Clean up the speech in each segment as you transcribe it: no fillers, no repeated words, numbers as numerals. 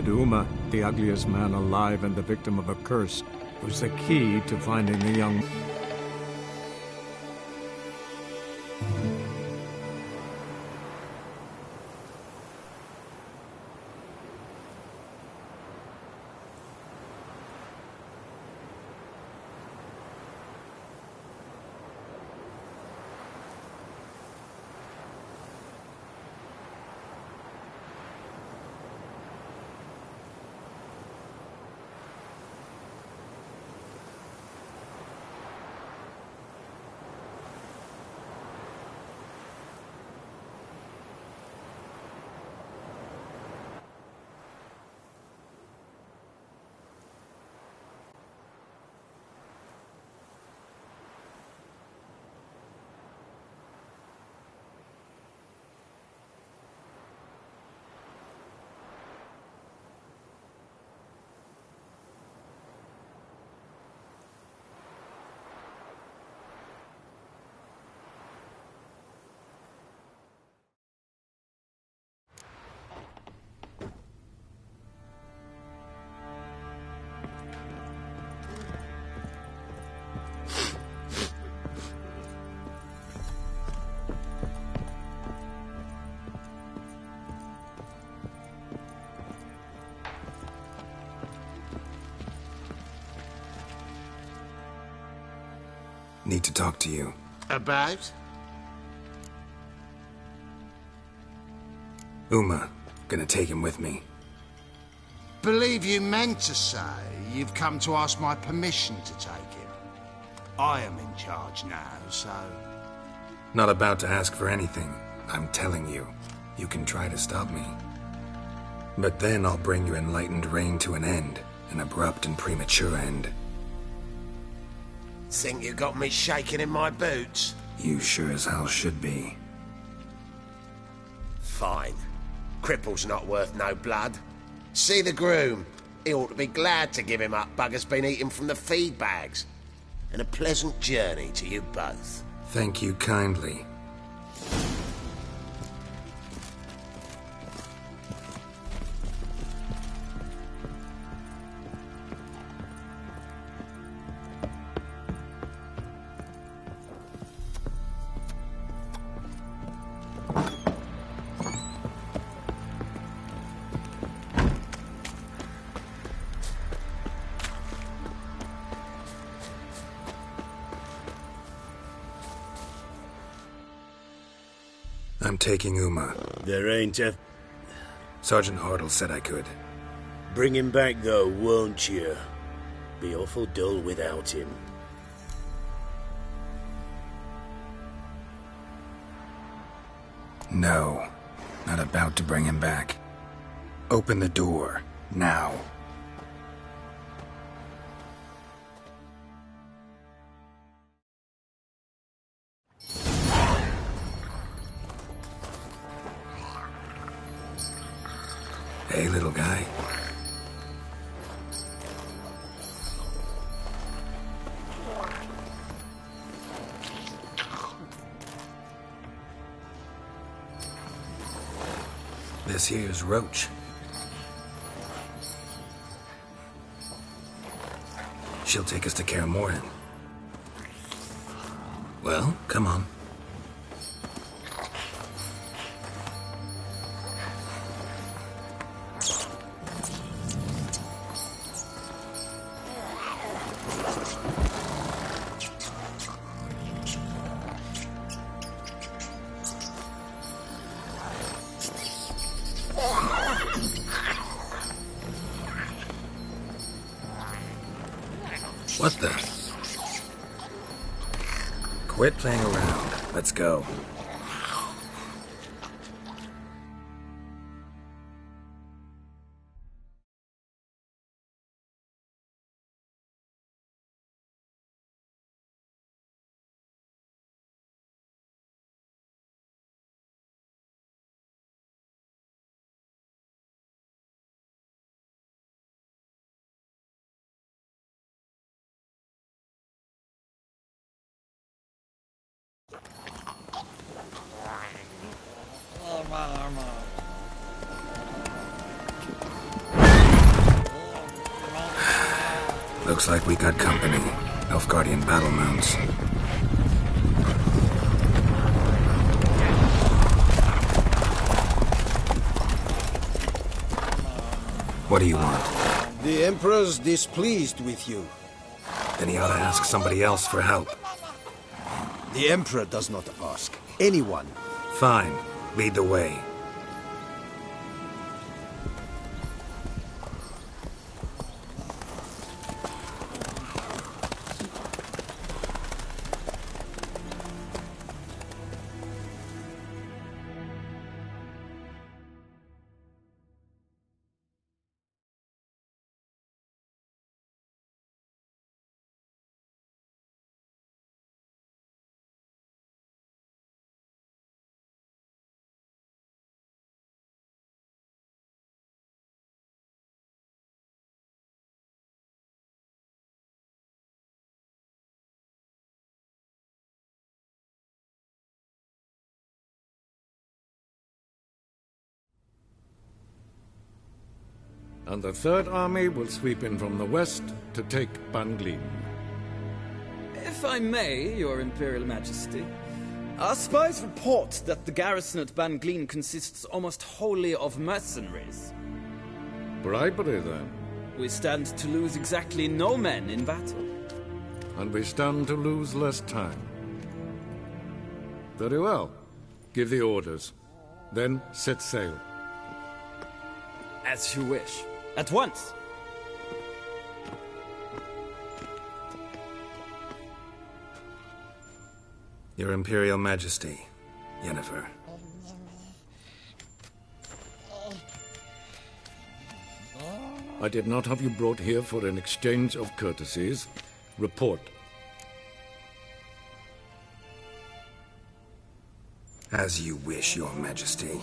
Uma, the ugliest man alive and the victim of a curse, was the key to finding the young... Need to talk to you. About? Uma. Gonna take him with me. Believe you meant to say you've come to ask my permission to take him. I am in charge now, so... Not about to ask for anything. I'm telling you. You can try to stop me. But then I'll bring your enlightened reign to an end. An abrupt and premature end. Think you got me shaking in my boots? You sure as hell should be. Fine. Cripple's not worth no blood. See the groom. He ought to be glad to give him up. Bugger's been eating from the feed bags. And a pleasant journey to you both. Thank you kindly. I'm taking Uma. There ain't a... Sergeant Hartle said I could. Bring him back, though, won't you? Be awful dull without him. No. Not about to bring him back. Open the door. Now. Hey, little guy. This here's Roach. She'll take us to Kaer Morhen. Well, come on. What the? Quit playing around. Let's go. Looks like we got company. Elfguardian battle mounts. What do you want? The Emperor's displeased with you. Then he ought to ask somebody else for help. The Emperor does not ask anyone. Fine. Lead the way. And the Third Army will sweep in from the west to take Banglin. If I may, Your Imperial Majesty, our spies report that the garrison at Banglin consists almost wholly of mercenaries. Bribery, then. We stand to lose exactly no men in battle. And we stand to lose less time. Very well. Give the orders. Then set sail. As you wish. At once! Your Imperial Majesty, Yennefer. I did not have you brought here for an exchange of courtesies. Report. As you wish, Your Majesty.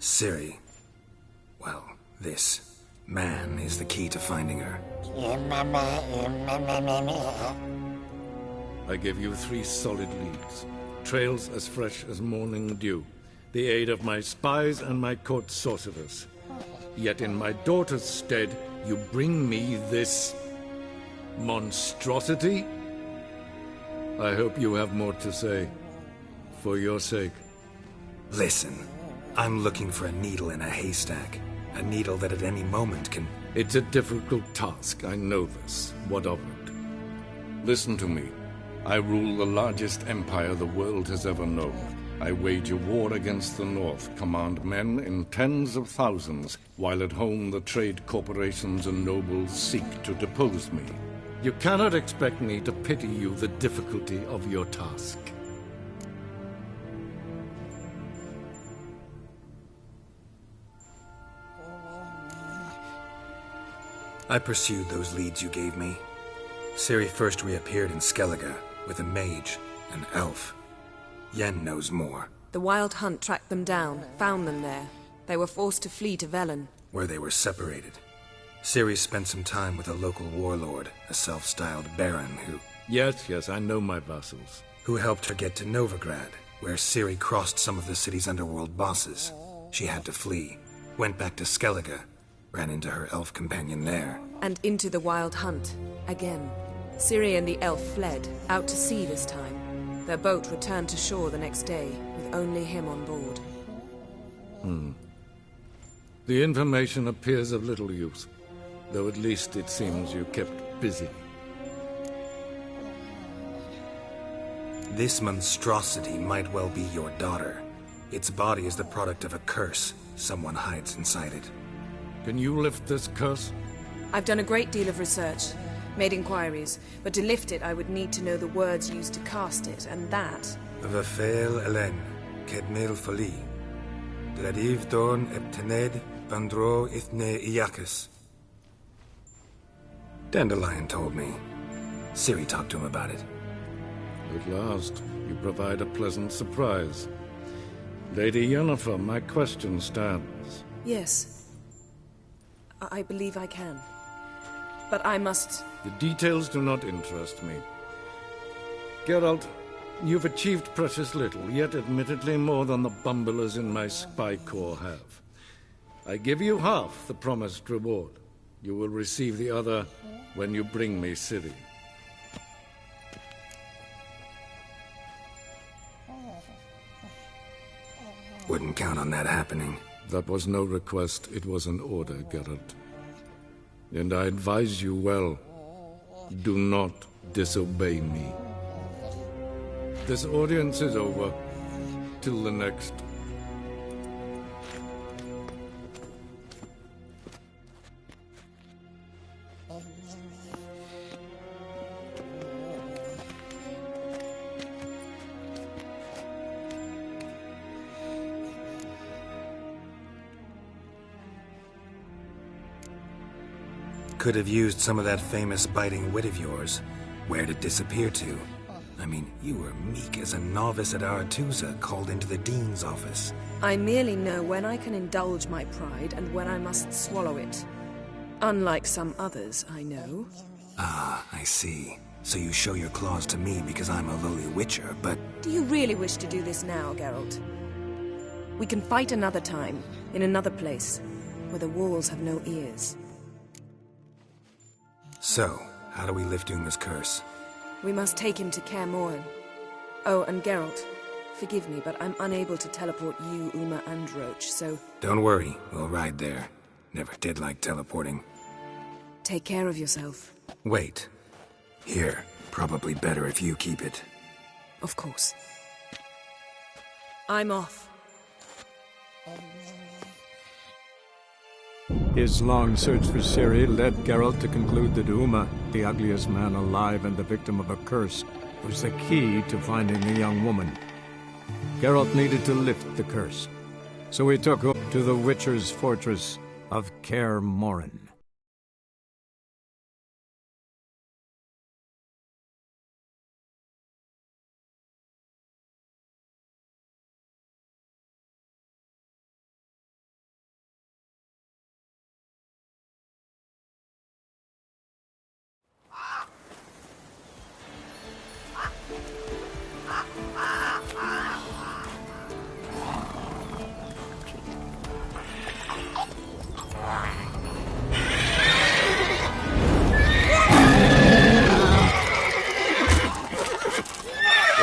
Ciri. Well, this man is the key to finding her. I give you 3 solid leads. Trails as fresh as morning dew. The aid of my spies and my court sorcerers. Yet in my daughter's stead, you bring me this monstrosity? I hope you have more to say. For your sake. Listen, I'm looking for a needle in a haystack. A needle that at any moment can... It's a difficult task, I know this. What of it? Listen to me. I rule the largest empire the world has ever known. I wage a war against the North, command men in tens of thousands, while at home the trade corporations and nobles seek to depose me. You cannot expect me to pity you the difficulty of your task. I pursued those leads you gave me. Ciri first reappeared in Skellige with a mage, an elf. Yen knows more. The Wild Hunt tracked them down, found them there. They were forced to flee to Velen. Where they were separated. Ciri spent some time with a local warlord, a self-styled baron who... Yes, I know my vassals. Who helped her get to Novigrad, where Ciri crossed some of the city's underworld bosses. She had to flee, went back to Skellige, ran into her elf companion there. And into the Wild Hunt, again. Ciri and the elf fled, out to sea this time. Their boat returned to shore the next day, with only him on board. The information appears of little use, though at least it seems you kept busy. This monstrosity might well be your daughter. Its body is the product of a curse. Someone hides inside it. Can you lift this curse? I've done a great deal of research, made inquiries, but to lift it I would need to know the words used to cast it, and that... Vafel Elen, Kedmil Fali, Gladiv Dorn Eptened, Vandro Ithne Iacus. Dandelion told me. Ciri talked to him about it. At last, you provide a pleasant surprise. Lady Yennefer, my question stands. Yes. I believe I can. But I must... The details do not interest me. Geralt, you've achieved precious little, yet admittedly more than the bumblers in my spy corps have. I give you half the promised reward. You will receive the other when you bring me Ciri. Wouldn't count on that happening. That was no request, it was an order, Geralt. And I advise you well, do not disobey me. This audience is over. Till the next. Could have used some of that famous biting wit of yours. Where'd it disappear to? I mean, you were meek as a novice at Aretusa called into the Dean's office. I merely know when I can indulge my pride and when I must swallow it. Unlike some others I know. Ah, I see. So you show your claws to me because I'm a lowly witcher, but... Do you really wish to do this now, Geralt? We can fight another time, in another place, where the walls have no ears. So, how do we lift Uma's curse? We must take him to Kaer Morhen. Oh, and Geralt, forgive me, but I'm unable to teleport you, Uma, and Roach, so... Don't worry, we'll ride there. Never did like teleporting. Take care of yourself. Wait. Here, probably better if you keep it. Of course. I'm off. His long search for Ciri led Geralt to conclude that Uma, the ugliest man alive and the victim of a curse, was the key to finding the young woman. Geralt needed to lift the curse, so he took her to the Witcher's fortress of Kaer Morhen.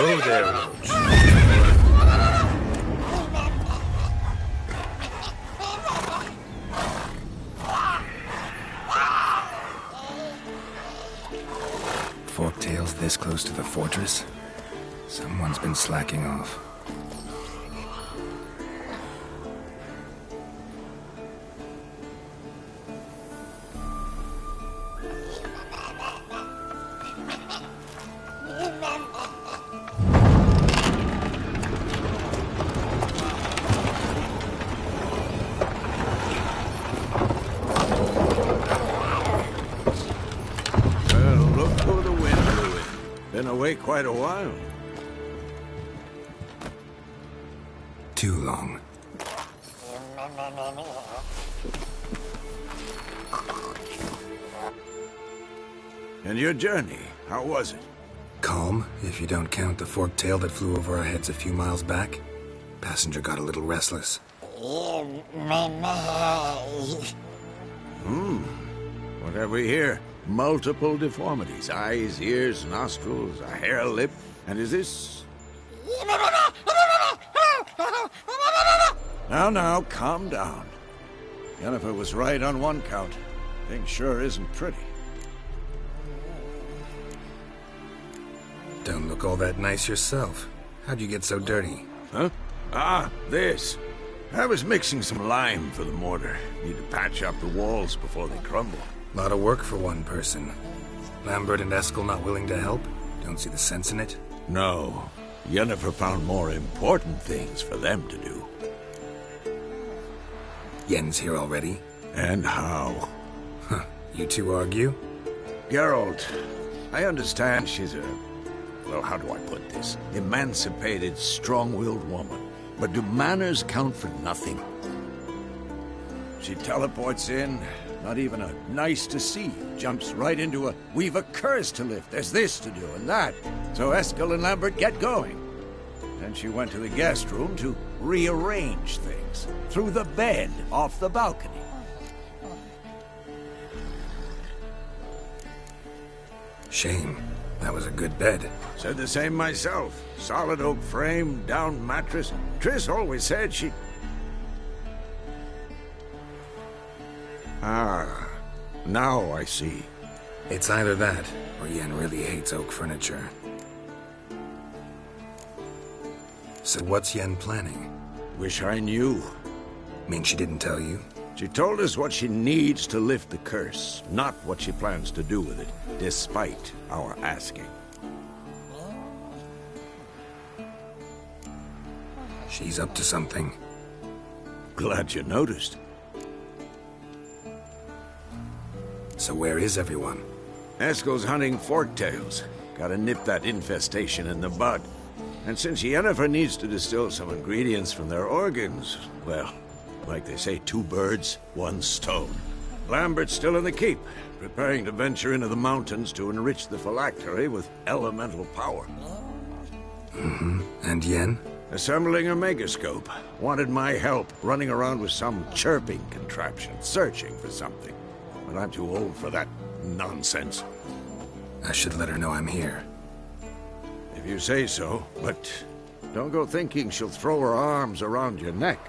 Oh there, Roach. Forktails this close to the fortress? Someone's been slacking off. Quite a while. Too long. And your journey, how was it? Calm, if you don't count the forktail that flew over our heads a few miles back. Passenger got a little restless. What have we here? Multiple deformities. Eyes, ears, nostrils, a hair lip. And is this... Now, calm down. Yennefer was right on one count. Thing sure isn't pretty. Don't look all that nice yourself. How'd you get so dirty? Huh? Ah, this. I was mixing some lime for the mortar. Need to patch up the walls before they crumble. Lot of work for one person. Lambert and Eskel not willing to help? Don't see the sense in it? No. Yennefer found more important things for them to do. Yen's here already? And how? Huh. You two argue? Geralt, I understand she's a... Well, how do I put this? Emancipated, strong-willed woman. But do manners count for nothing? She teleports in, not even a nice to see. Jumps right into a, we've a curse to lift, there's this to do and that. So Eskel and Lambert get going. Then she went to the guest room to rearrange things. Through the bed, off the balcony. Shame. That was a good bed. Said the same myself. Solid oak frame, down mattress. Triss always said she... Ah, now I see. It's either that, or Yen really hates oak furniture. So what's Yen planning? Wish I knew. Mean she didn't tell you? She told us what she needs to lift the curse, not what she plans to do with it, despite our asking. She's up to something. Glad you noticed. So where is everyone? Eskel's hunting forktails. Gotta nip that infestation in the bud. And since Yennefer needs to distill some ingredients from their organs, well, like they say, 2 birds, 1 stone. Lambert's still in the keep, preparing to venture into the mountains to enrich the phylactery with elemental power. Mm-hmm. And Yen? Assembling a megascope. Wanted my help running around with some chirping contraption, searching for something. But I'm too old for that nonsense. I should let her know I'm here. If you say so, but don't go thinking she'll throw her arms around your neck.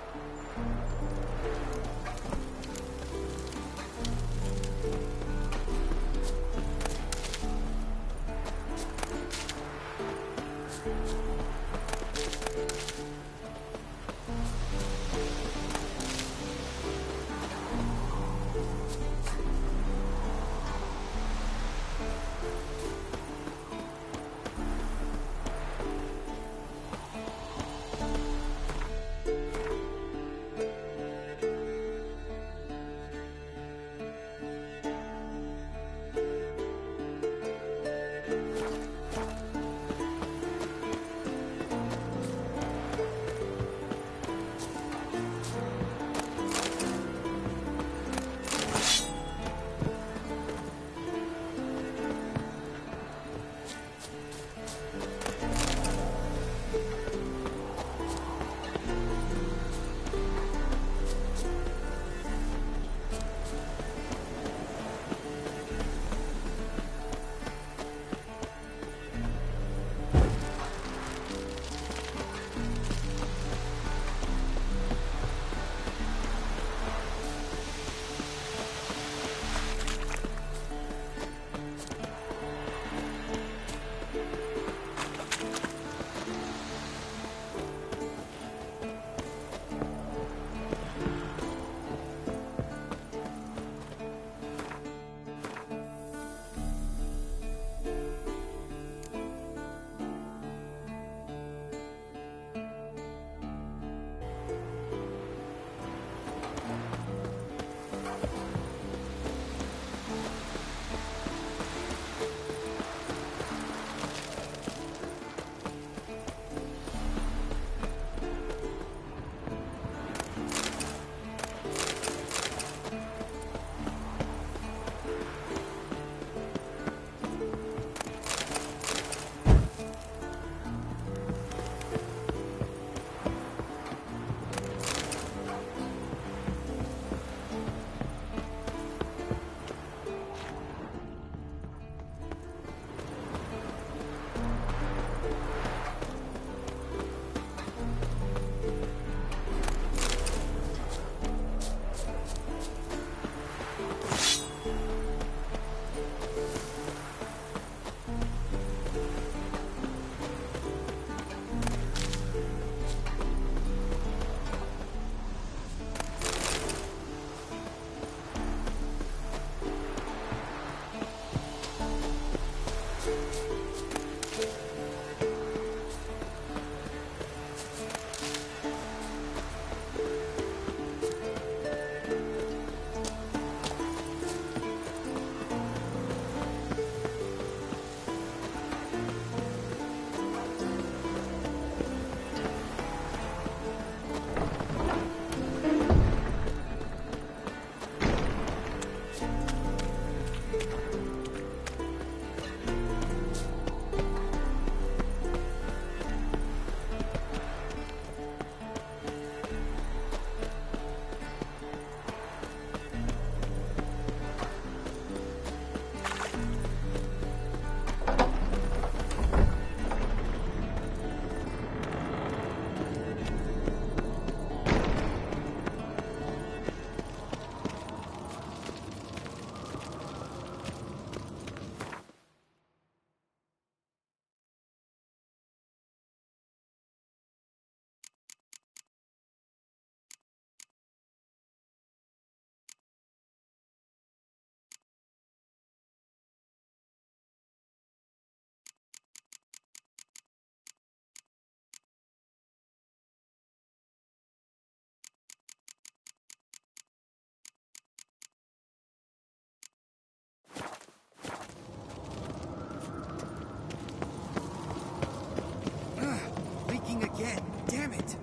Damn it!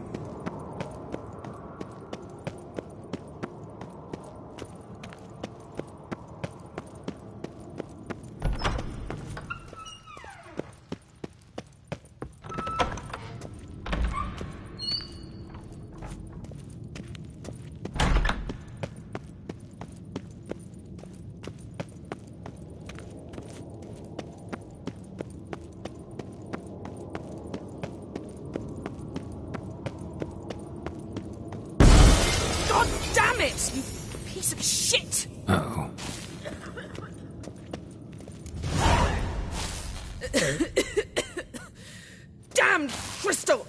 God damn it, you piece of shit! Uh-oh. Damned crystal!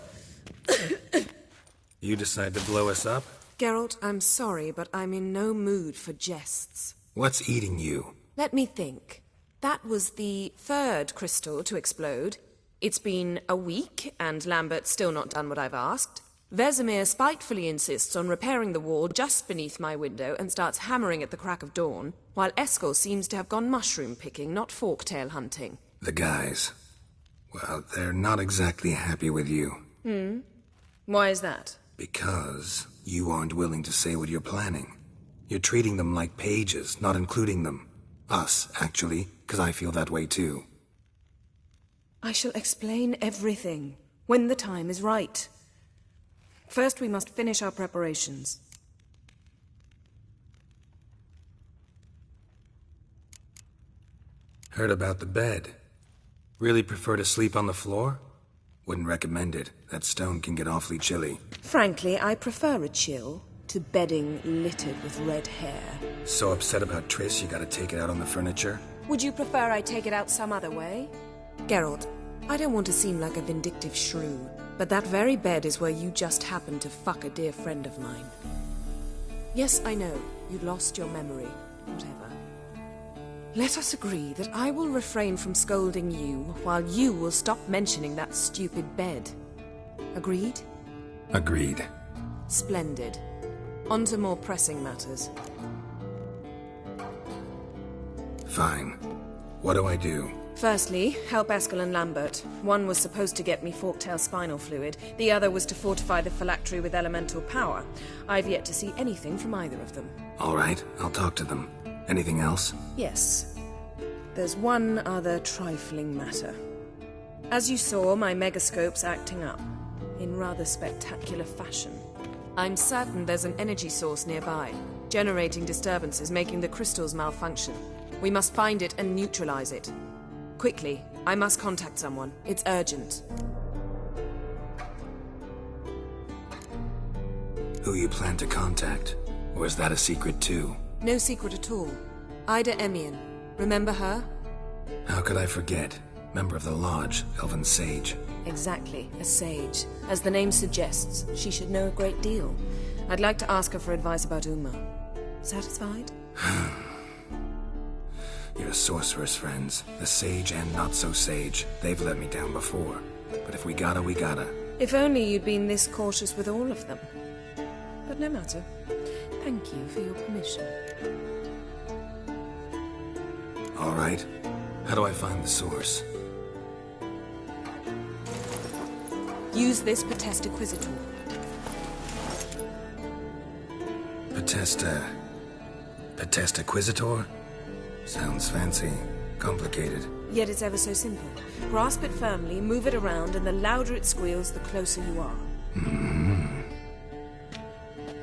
You decide to blow us up? Geralt, I'm sorry, but I'm in no mood for jests. What's eating you? Let me think. That was the third crystal to explode. It's been a week, and Lambert's still not done what I've asked. Vesemir spitefully insists on repairing the wall just beneath my window and starts hammering at the crack of dawn, while Eskel seems to have gone mushroom picking, not forktail hunting. The guys. Well, they're not exactly happy with you. Why is that? Because you aren't willing to say what you're planning. You're treating them like pages, not including them. Us, actually, because I feel that way too. I shall explain everything, when the time is right. First, we must finish our preparations. Heard about the bed. Really prefer to sleep on the floor? Wouldn't recommend it. That stone can get awfully chilly. Frankly, I prefer a chill to bedding littered with red hair. So upset about Triss, you gotta take it out on the furniture? Would you prefer I take it out some other way? Geralt, I don't want to seem like a vindictive shrew, but that very bed is where you just happened to fuck a dear friend of mine. Yes, I know, you'd lost your memory. Whatever. Let us agree that I will refrain from scolding you, while you will stop mentioning that stupid bed. Agreed? Agreed. Splendid. On to more pressing matters. Fine. What do I do? Firstly, help Eskel and Lambert. One was supposed to get me forktail spinal fluid, the other was to fortify the phylactery with elemental power. I've yet to see anything from either of them. All right, I'll talk to them. Anything else? Yes. There's one other trifling matter. As you saw, my megascope's acting up, in rather spectacular fashion. I'm certain there's an energy source nearby, generating disturbances, making the crystals malfunction. We must find it and neutralize it. Quickly, I must contact someone. It's urgent. Who you plan to contact? Or is that a secret too? No secret at all. Ida Emian. Remember her? How could I forget? Member of the Lodge, Elven Sage. Exactly, a sage. As the name suggests, she should know a great deal. I'd like to ask her for advice about Uma. Satisfied? Your sorceress friends, the sage and not-so-sage, they've let me down before. But if we gotta, we gotta. If only you'd been this cautious with all of them. But no matter. Thank you for your permission. All right. How do I find the source? Use this Potesta Quisitor. Potesta Quisitor? Sounds fancy. Complicated. Yet it's ever so simple. Grasp it firmly, move it around, and the louder it squeals, the closer you are.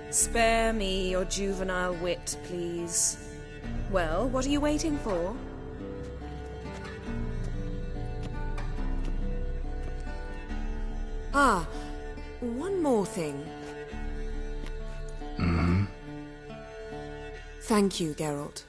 Spare me your juvenile wit, please. Well, what are you waiting for? Ah, one more thing. Thank you, Geralt.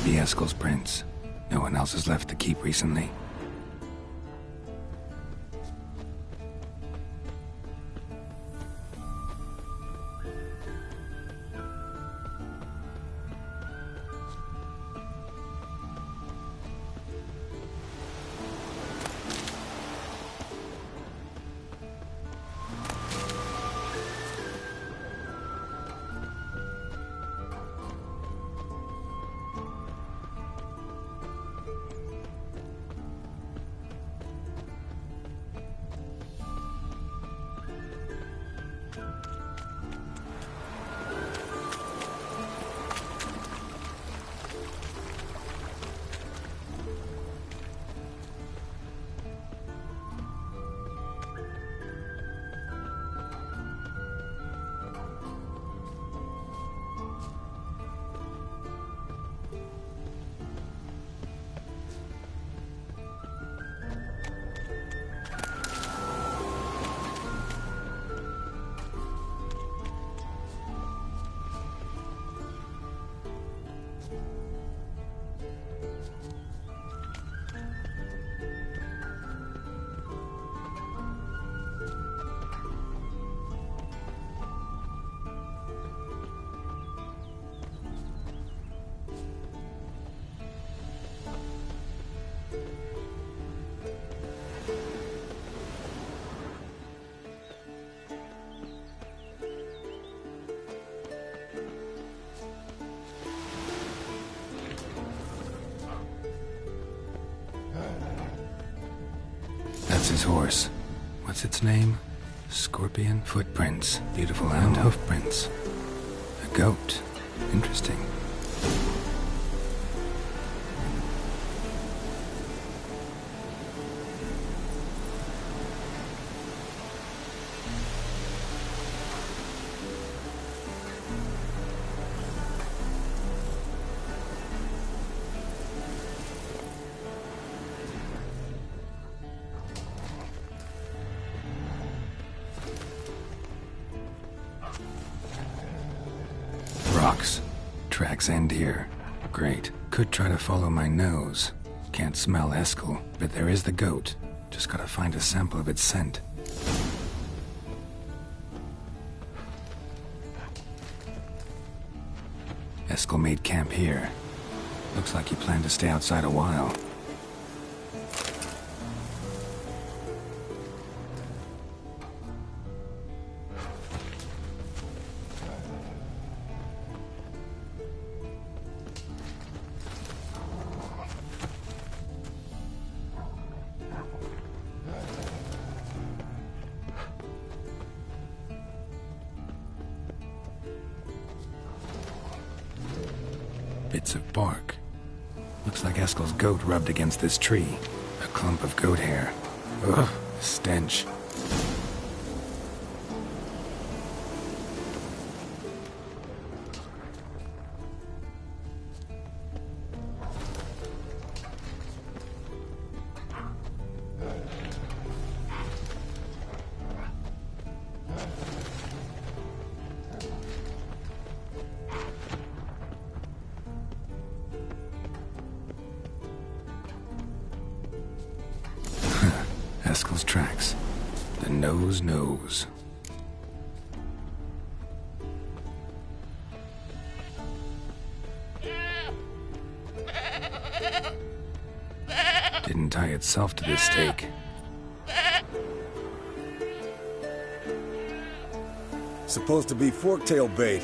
be Eskel's prints. No one else has left the keep recently. That's his horse. What's its name? Scorpion footprints. Beautiful and hoofprints. A goat. Interesting. Rocks. Tracks end here. Great. Could try to follow my nose. Can't smell Eskel, but there is the goat. Just gotta find a sample of its scent. Eskel made camp here. Looks like he planned to stay outside a while. Bits of bark. Looks like Eskel's goat rubbed against this tree. A clump of goat hair. Ugh, stench. Eskel's tracks. The nose knows. Didn't tie itself to this stake. Supposed to be forktail bait.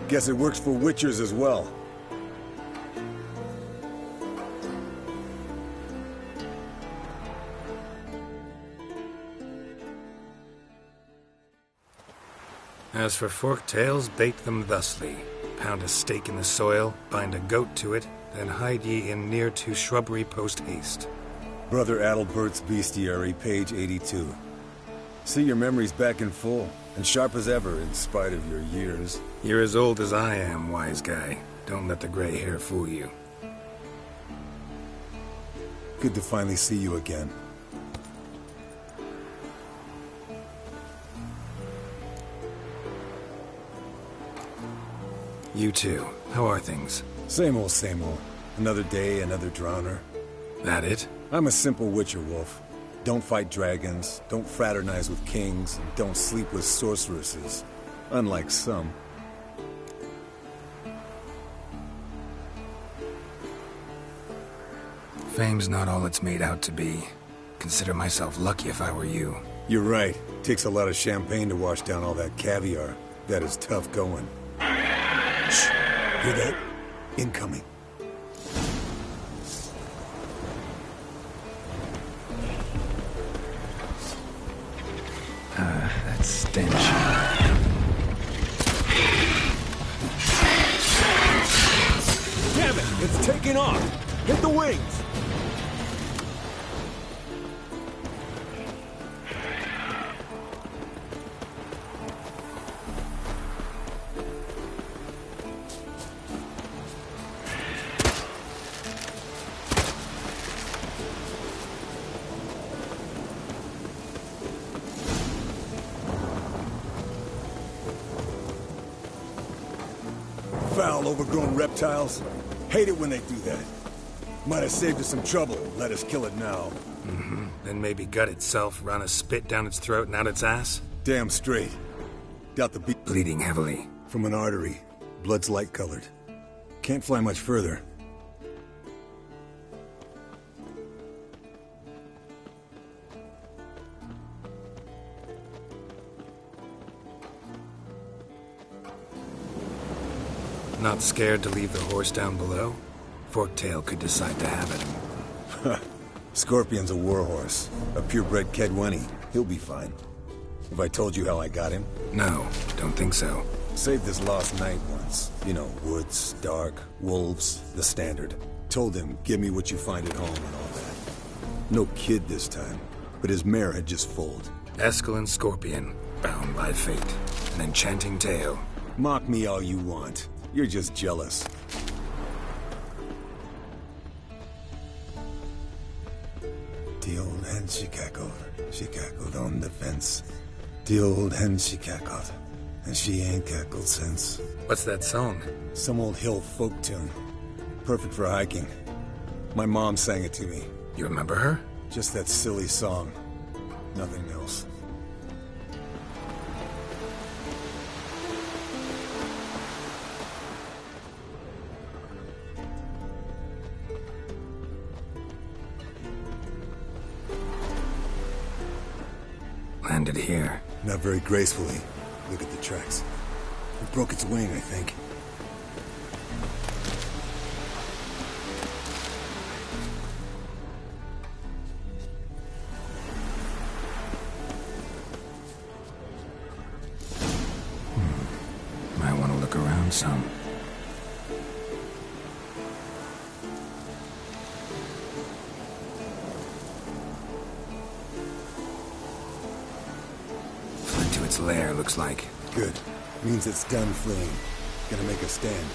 Guess it works for witchers as well. As for forktails, bait them thusly. Pound a stake in the soil, bind a goat to it, then hide ye in near to shrubbery post haste. Brother Adalbert's Bestiary, page 82. See, your memory's back in full, and sharp as ever in spite of your years. You're as old as I am, wise guy. Don't let the gray hair fool you. Good to finally see you again. You too. How are things? Same old, same old. Another day, another drowner. That it? I'm a simple witcher, Wolf. Don't fight dragons, don't fraternize with kings, and don't sleep with sorceresses. Unlike some. Fame's not all it's made out to be. Consider myself lucky if I were you. You're right. Takes a lot of champagne to wash down all that caviar. That is tough going. Shh. Hear that? Incoming. That stench. Damn it! It's taking off! Hit the wings! Foul, overgrown reptiles. Hate it when they do that. Might have saved us some trouble. Let us kill it now. Mm-hmm. Then maybe gut itself, run a spit down its throat and out its ass? Damn straight. Got the beat Bleeding heavily. from an artery. Blood's light-colored. Can't fly much further. Not scared to leave the horse down below? Forktail could decide to have it. Scorpion's a warhorse. A purebred Kedwenny. He'll be fine. Have I told you how I got him? No, don't think so. Saved his lost knight once. You know, woods, dark, wolves, the standard. Told him, give me what you find at home and all that. No kid this time, but his mare had just foaled. Eskel Scorpion, bound by fate. An enchanting tale. Mock me all you want. You're just jealous. The old hen, she cackled. She cackled on the fence. The old hen, she cackled. And she ain't cackled since. What's that song? Some old hill folk tune. Perfect for hiking. My mom sang it to me. You remember her? Just that silly song. Nothing else. Landed here. Not very gracefully. Look at the tracks. It broke its wing, I think. Might want to look around some. Fled to its lair, looks like. Good. Means it's done fleeing. Gonna make a stand.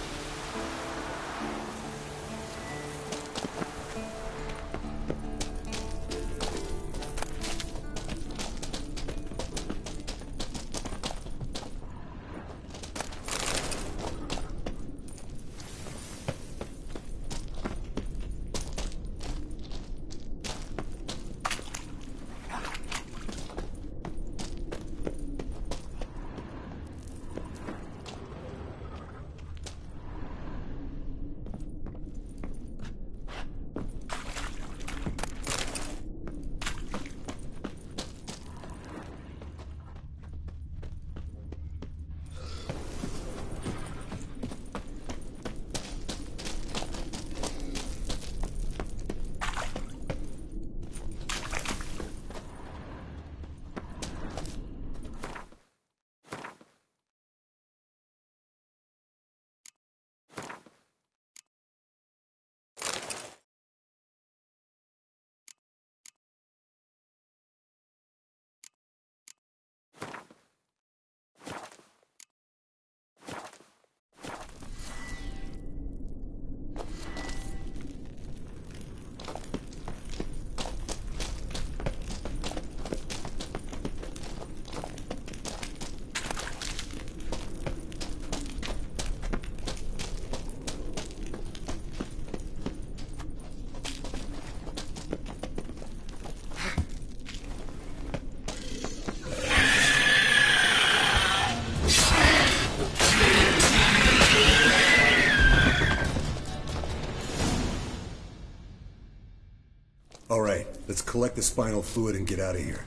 Let's collect the spinal fluid and get out of here.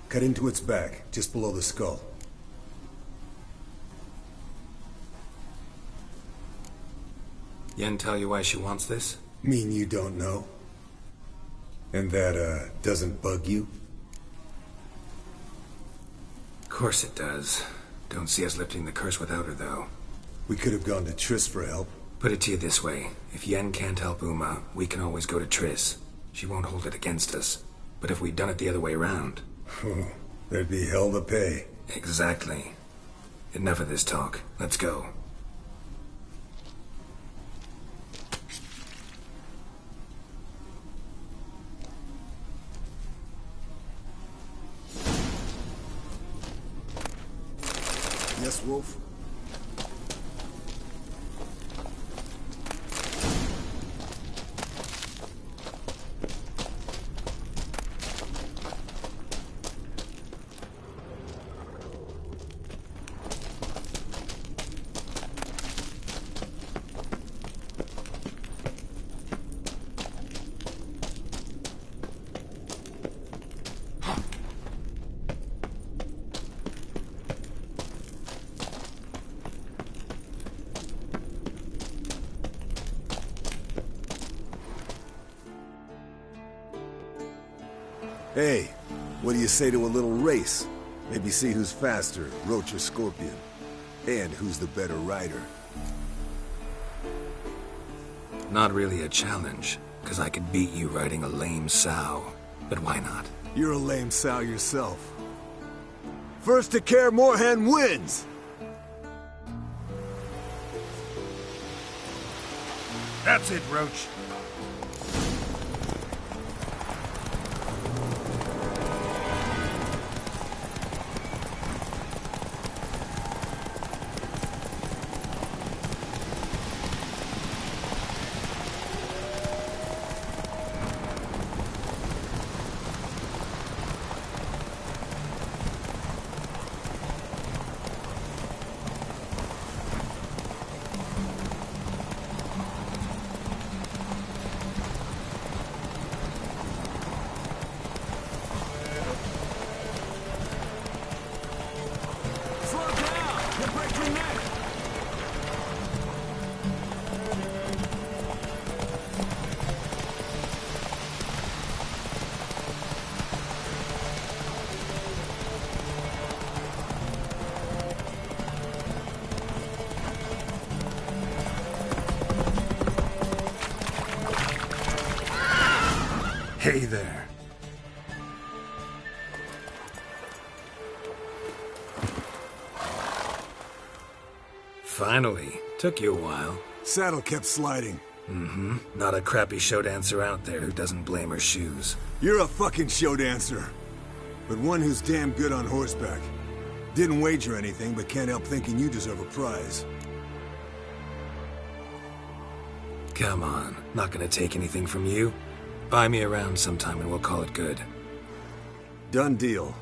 Cut into its back, just below the skull. Yen tell you why she wants this? Mean you don't know? And that, doesn't bug you? Of course it does. Don't see us lifting the curse without her, though. We could have gone to Triss for help. Put it to you this way. If Yen can't help Uma, we can always go to Triss. She won't hold it against us. But if we'd done it the other way around... There'd be hell to pay. Exactly. Enough of this talk. Let's go. Yes, Wolf? Hey, what do you say to a little race? Maybe see who's faster, Roach or Scorpion. And who's the better rider. Not really a challenge, because I could beat you riding a lame sow. But why not? You're a lame sow yourself. First to Kaer Morhen wins! That's it, Roach. Hey there. Finally. Took you a while. Saddle kept sliding. Mm-hmm. Not a crappy show dancer out there who doesn't blame her shoes. You're a fucking show dancer. But one who's damn good on horseback. Didn't wager anything, but can't help thinking you deserve a prize. Come on. Not gonna take anything from you. Buy me around sometime and we'll call it good. Done deal.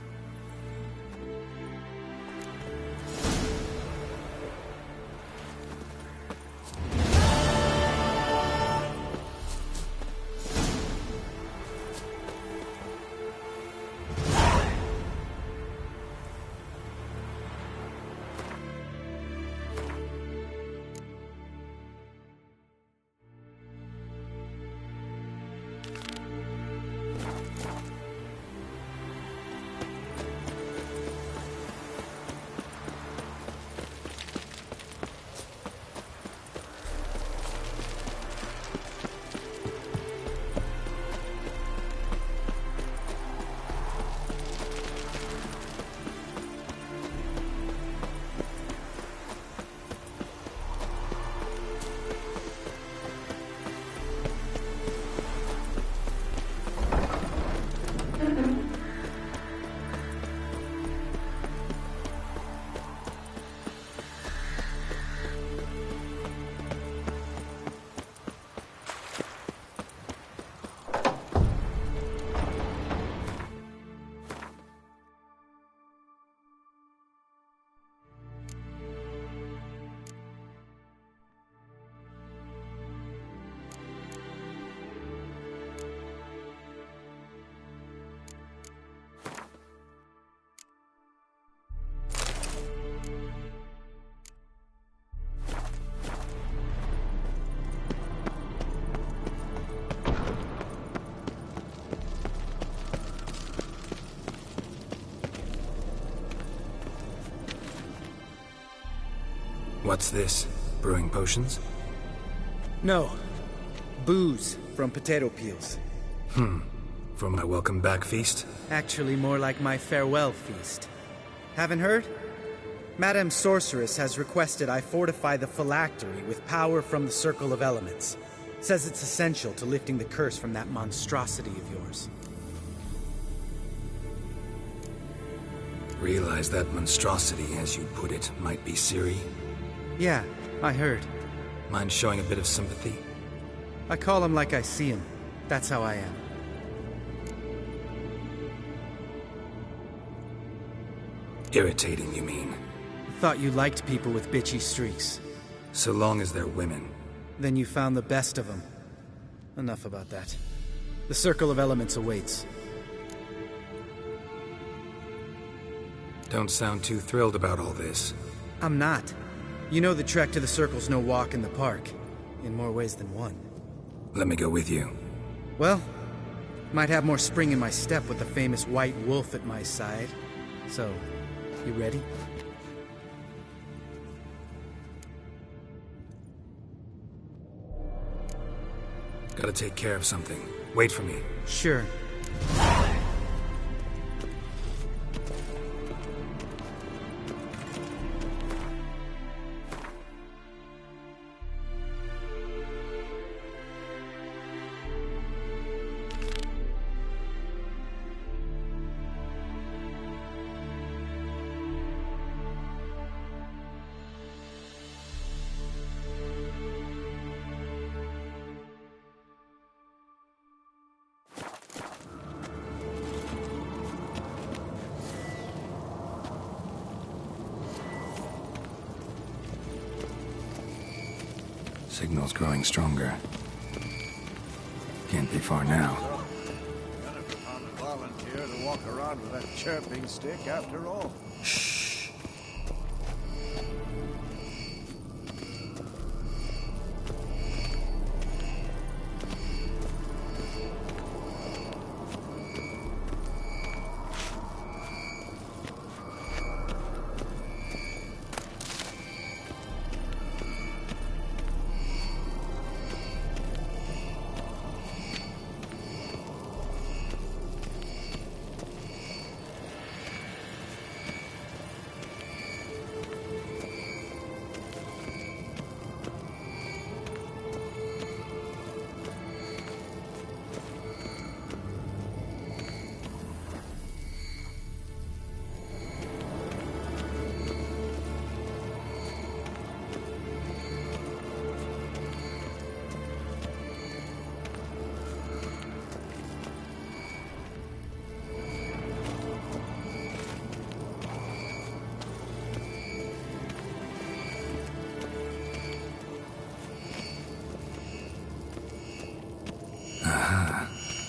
What's this? Brewing potions? No. Booze from potato peels. For my welcome back feast? Actually, more like my farewell feast. Haven't heard? Madame Sorceress has requested I fortify the phylactery with power from the Circle of Elements. Says it's essential to lifting the curse from that monstrosity of yours. Realize that monstrosity, as you put it, might be Ciri? Yeah, I heard. Mind showing a bit of sympathy? I call him like I see him. That's how I am. Irritating, you mean? Thought you liked people with bitchy streaks. So long as they're women. Then you found the best of them. Enough about that. The Circle of Elements awaits. Don't sound too thrilled about all this. I'm not. You know the trek to the Circle's no walk in the park. In more ways than one. Let me go with you. Well, might have more spring in my step with the famous white wolf at my side. So, you ready? Gotta take care of something. Wait for me. Sure. Signal's growing stronger. Can't be far now. Jennifer found a volunteer to walk around with that chirping stick after all. Shh.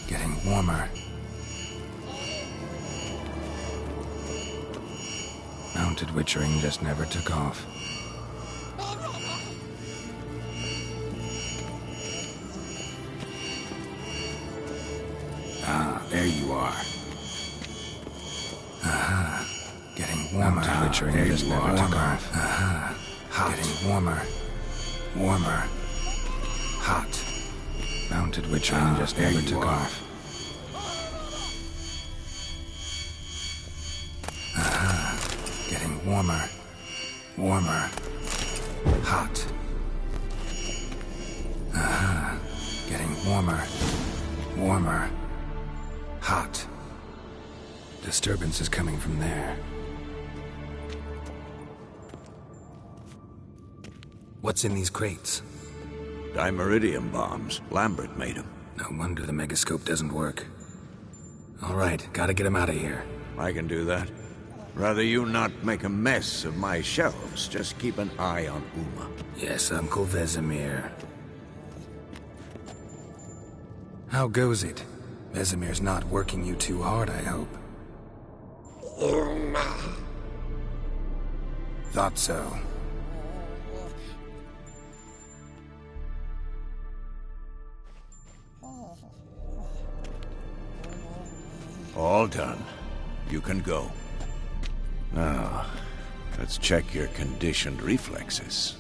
Getting warmer. Mounted witchering just never took off. Ah, there you are. Getting warmer. Mounted witchering just never took off. Hot. Getting warmer. Warmer. Hot. Mounted witchering just never took off. Getting warmer. Warmer. Hot. Getting warmer. Warmer. Hot. Disturbance is coming from there. What's in these crates? Dimeridium bombs. Lambert made them. No wonder the megascope doesn't work. All right, gotta get him out of here. I can do that. Rather you not make a mess of my shelves. Just keep an eye on Uma. Yes, Uncle Vesemir. How goes it? Vesemir's not working you too hard, I hope. Thought so. All done. You can go. Now, Let's check your conditioned reflexes.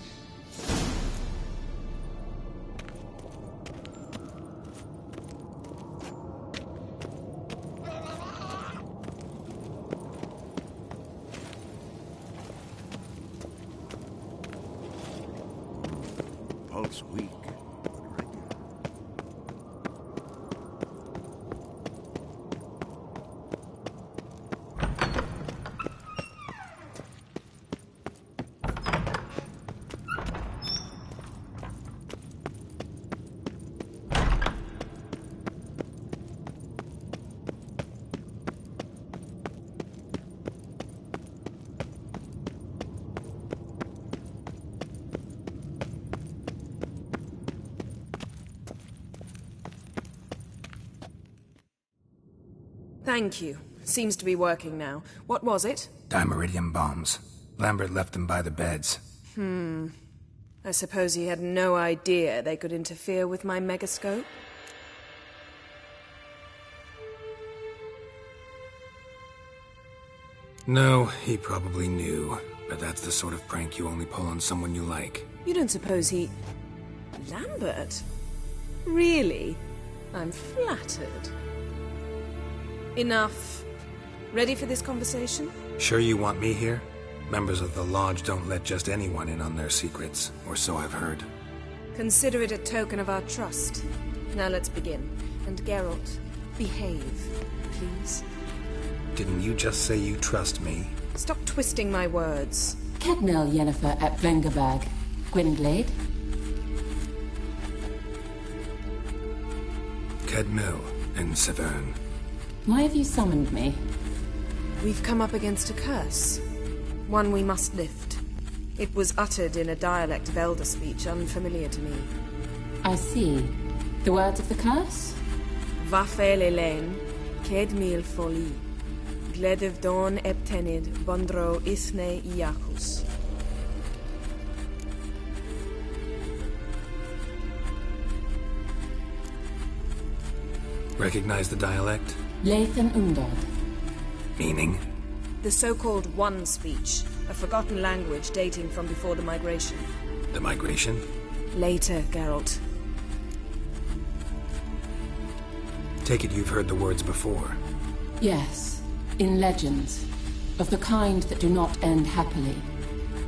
Pulse weak. Thank you. Seems to be working now. What was it? Dimeridium bombs. Lambert left them by the beds. I suppose he had no idea they could interfere with my megascope? No, he probably knew. But that's the sort of prank you only pull on someone you like. You don't suppose he... Lambert? Really? I'm flattered. Enough. Ready for this conversation? Sure you want me here? Members of the Lodge don't let just anyone in on their secrets, or so I've heard. Consider it a token of our trust. Now let's begin. And Geralt, behave, please. Didn't you just say you trust me? Stop twisting my words. Kednel Yennefer at Vengerberg. Gwynblade? Kedmil and Severn. Why have you summoned me? We've come up against a curse. One we must lift. It was uttered in a dialect of Elder speech unfamiliar to me. I see. The words of the curse? Vafel Elaine, Kedmil Foli, Gledev Don Eptenid, Bondro Isne Iakus. Recognize the dialect? Lathan Undod. Meaning? The so-called One speech, a forgotten language dating from before the migration. The migration? Later, Geralt. Take it you've heard the words before. Yes, in legends. Of the kind that do not end happily.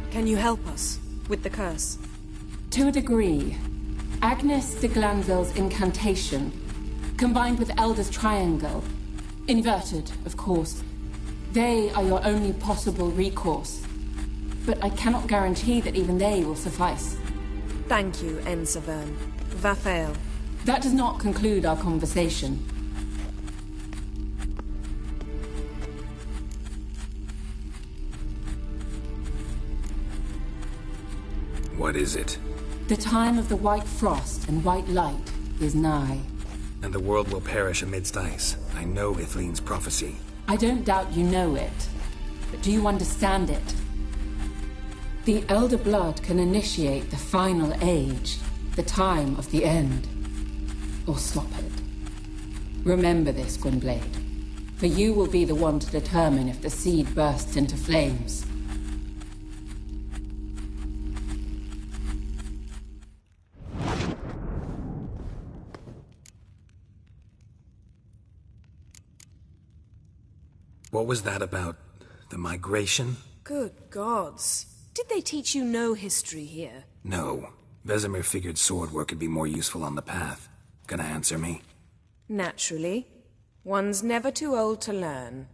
Can you help us with the curse? To a degree. Agnes de Glanville's incantation, combined with Elder's triangle, inverted, of course. They are your only possible recourse. But I cannot guarantee that even they will suffice. Thank you, N. Severn. Vafel. That does not conclude our conversation. What is it? The time of the white frost and white light is nigh. And the world will perish amidst ice. I know Ithleen's prophecy. I don't doubt you know it. But do you understand it? The Elder Blood can initiate the final age, the time of the end. Or stop it. Remember this, Gwynblade. For you will be the one to determine if the seed bursts into flames. What was that about? The migration? Good gods. Did they teach you no history here? No. Vesemir figured sword work would be more useful on the path. Gonna answer me? Naturally. One's never too old to learn.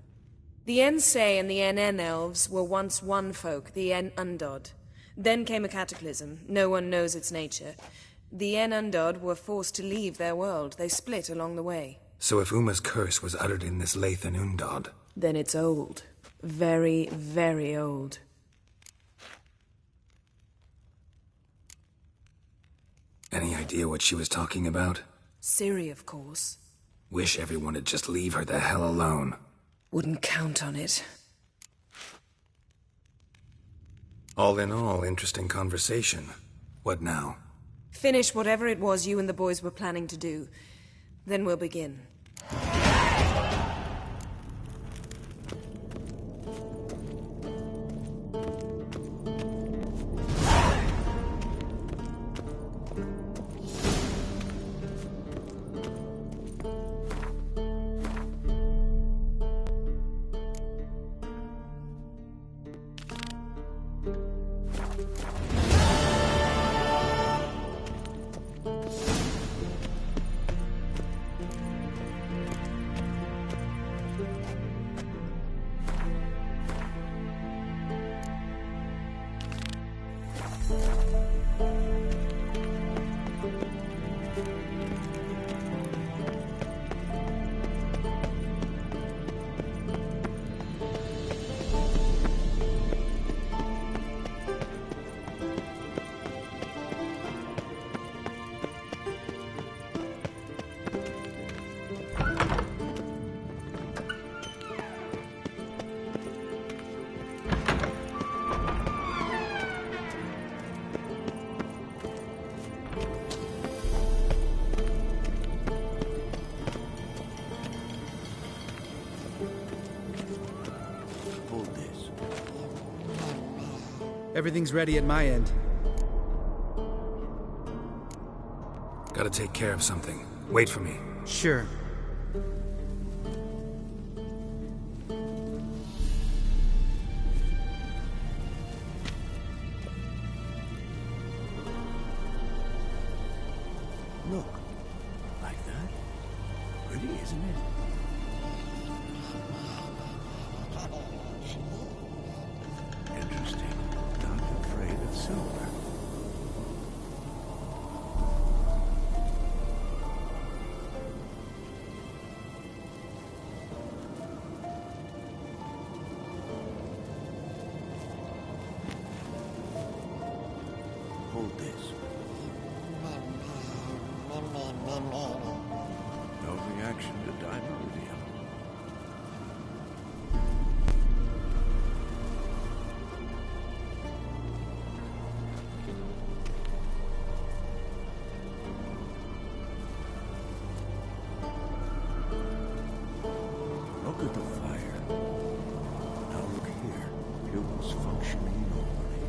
The Ensei and the NN elves were once one folk, the En Undod. Then came a cataclysm. No one knows its nature. The En Undod were forced to leave their world. They split along the way. So if Uma's curse was uttered in this Lathan Undod... Then it's old. Very, very old. Any idea what she was talking about? Ciri, of course. Wish everyone would just leave her the hell alone. Wouldn't count on it. All in all, interesting conversation. What now? Finish whatever it was you and the boys were planning to do. Then we'll begin. Everything's ready at my end. Gotta take care of something. Wait for me. Sure. Look. Like that? Pretty, isn't it? Interesting. Not afraid of silver. Hold this. No reaction to dimeridium. Look at the fire. Now look here. Pupils functioning normally.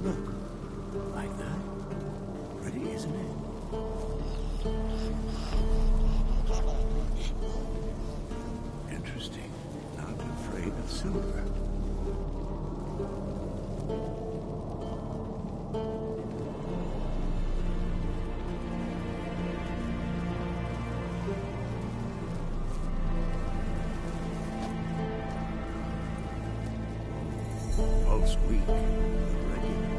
Look. Like that? Pretty, isn't it? Interesting. Not afraid of silver. Pulse weak, but regular.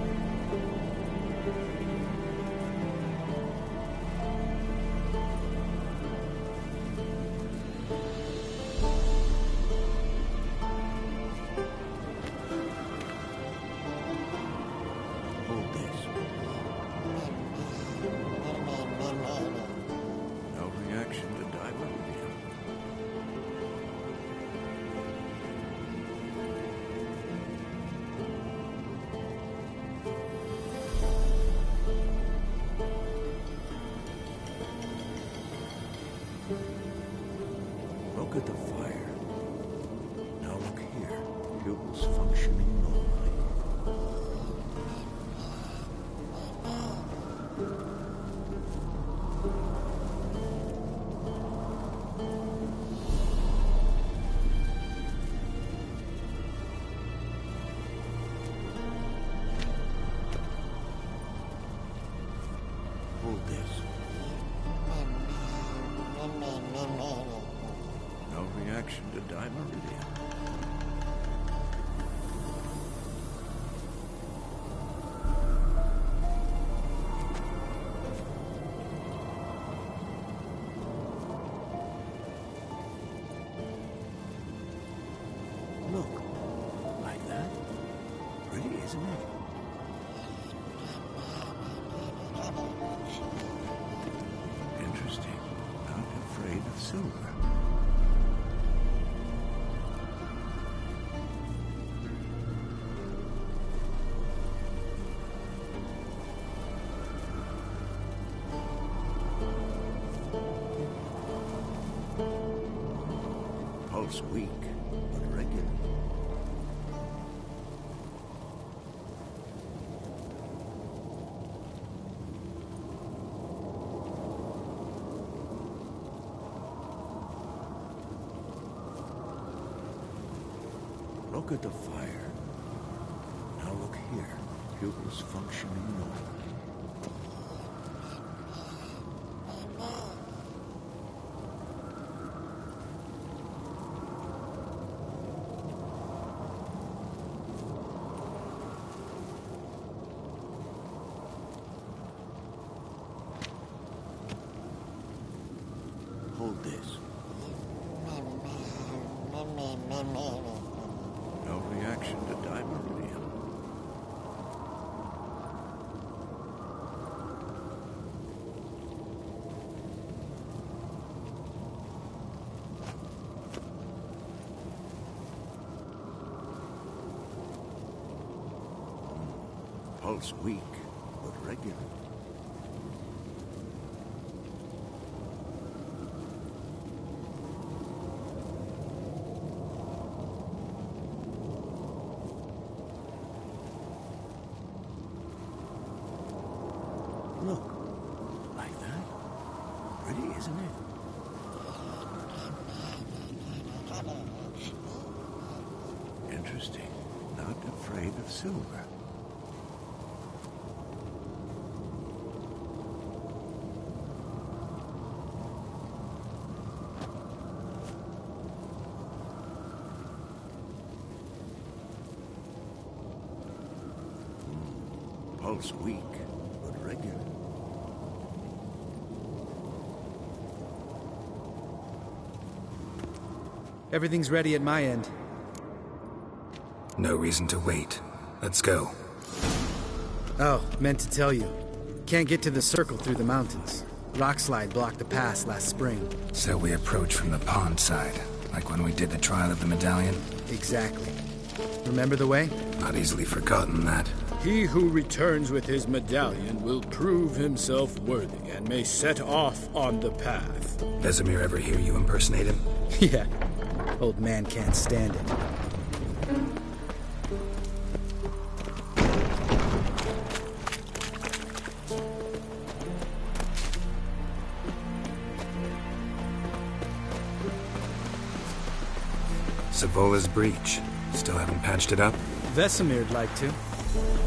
Hold this. No reaction to dimeridium. Look at the fire. Now look here. Pupils functioning normally. Hold this. No reaction to dimeridium. Look. Like that? Pretty, isn't it? Interesting. Not afraid of silver. Pulse weak, but regular. Look at the fire. Now look here. Pupils functioning normally. Hold this. No reaction to dimeridium. Pulse weak, but regular. Look, like that. Pretty, isn't it? Interesting. Not afraid of silver. Pulse weak, but regular. Everything's ready at my end. No reason to wait. Let's go. Oh, meant to tell you. Can't get to the circle through the mountains. Rockslide blocked the pass last spring. So we approach from the pond side, like when we did the trial of the medallion? Exactly. Remember the way? Not easily forgotten, that. He who returns with his medallion will prove himself worthy and may set off on the path. Vesemir ever hear you impersonate him? Yeah. Old man can't stand it. Savola's breach. Still haven't patched it up? Vesemir'd like to.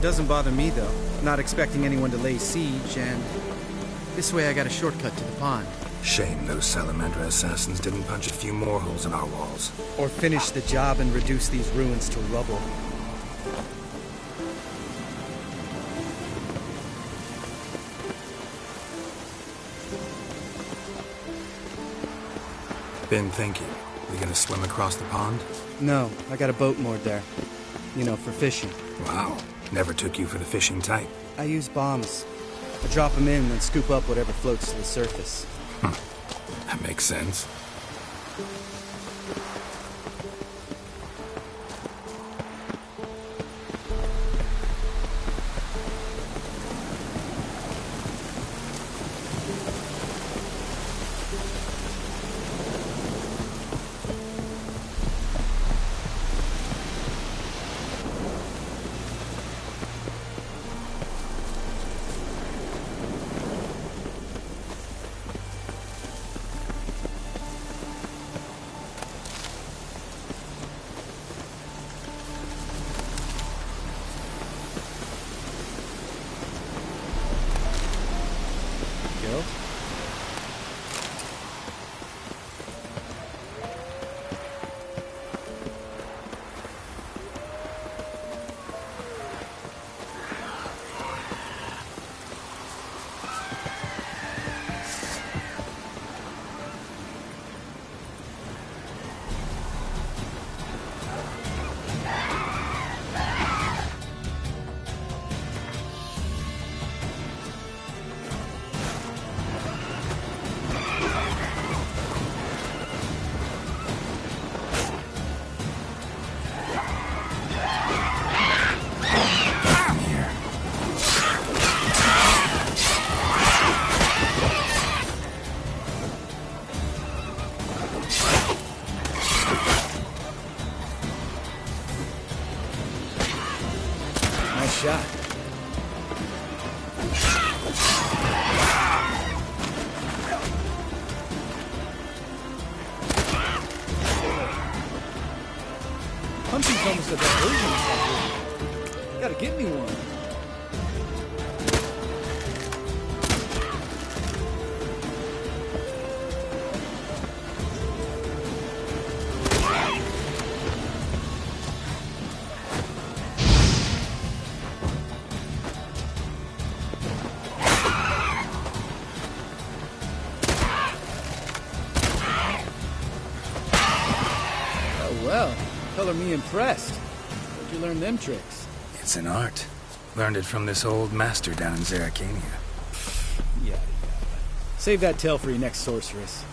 Doesn't bother me, though. Not expecting anyone to lay siege, and this way I got a shortcut to the pond. Shame those Salamander assassins didn't punch a few more holes in our walls. Or finish the job and reduce these ruins to rubble. Been thinking. We gonna swim across the pond? No, I got a boat moored there. You know, for fishing. Wow. Never took you for the fishing type. I use bombs. I drop them in and scoop up whatever floats to the surface. That makes sense. Shot. Hunting's almost a diversion. Gotta get me one. Well, color me impressed. Where'd you learn them tricks? It's an art. Learned it from this old master down in Zeracania. Yada yada. Save that tale for your next sorceress.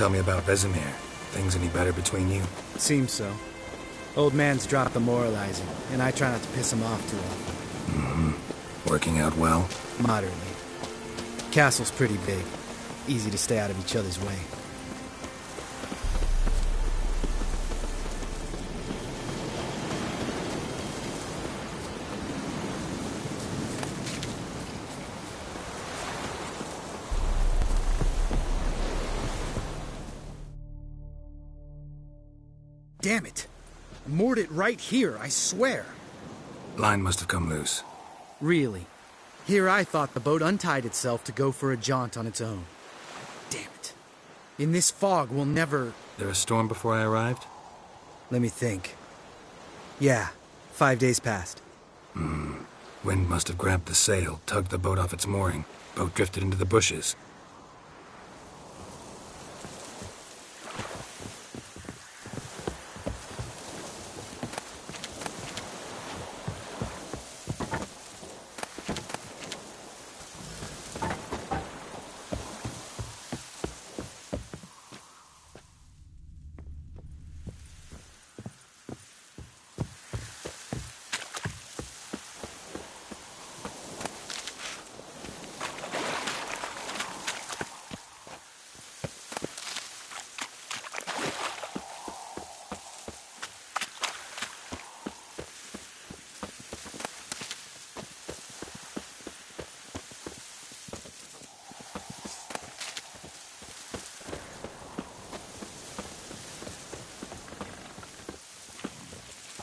Tell me about Vesemir. Things any better between you? Seems so. Old man's dropped the moralizing, and I try not to piss him off too often. Mm-hmm. Working out well? Moderately. Castle's pretty big. Easy to stay out of each other's way. Damn it! I moored it right here, I swear. Line must have come loose. Really? Here I thought the boat untied itself to go for a jaunt on its own. Damn it. In this fog, we'll never... There a storm before I arrived? Let me think. Yeah, 5 days past. Wind must have grabbed the sail, tugged the boat off its mooring. Boat drifted into the bushes.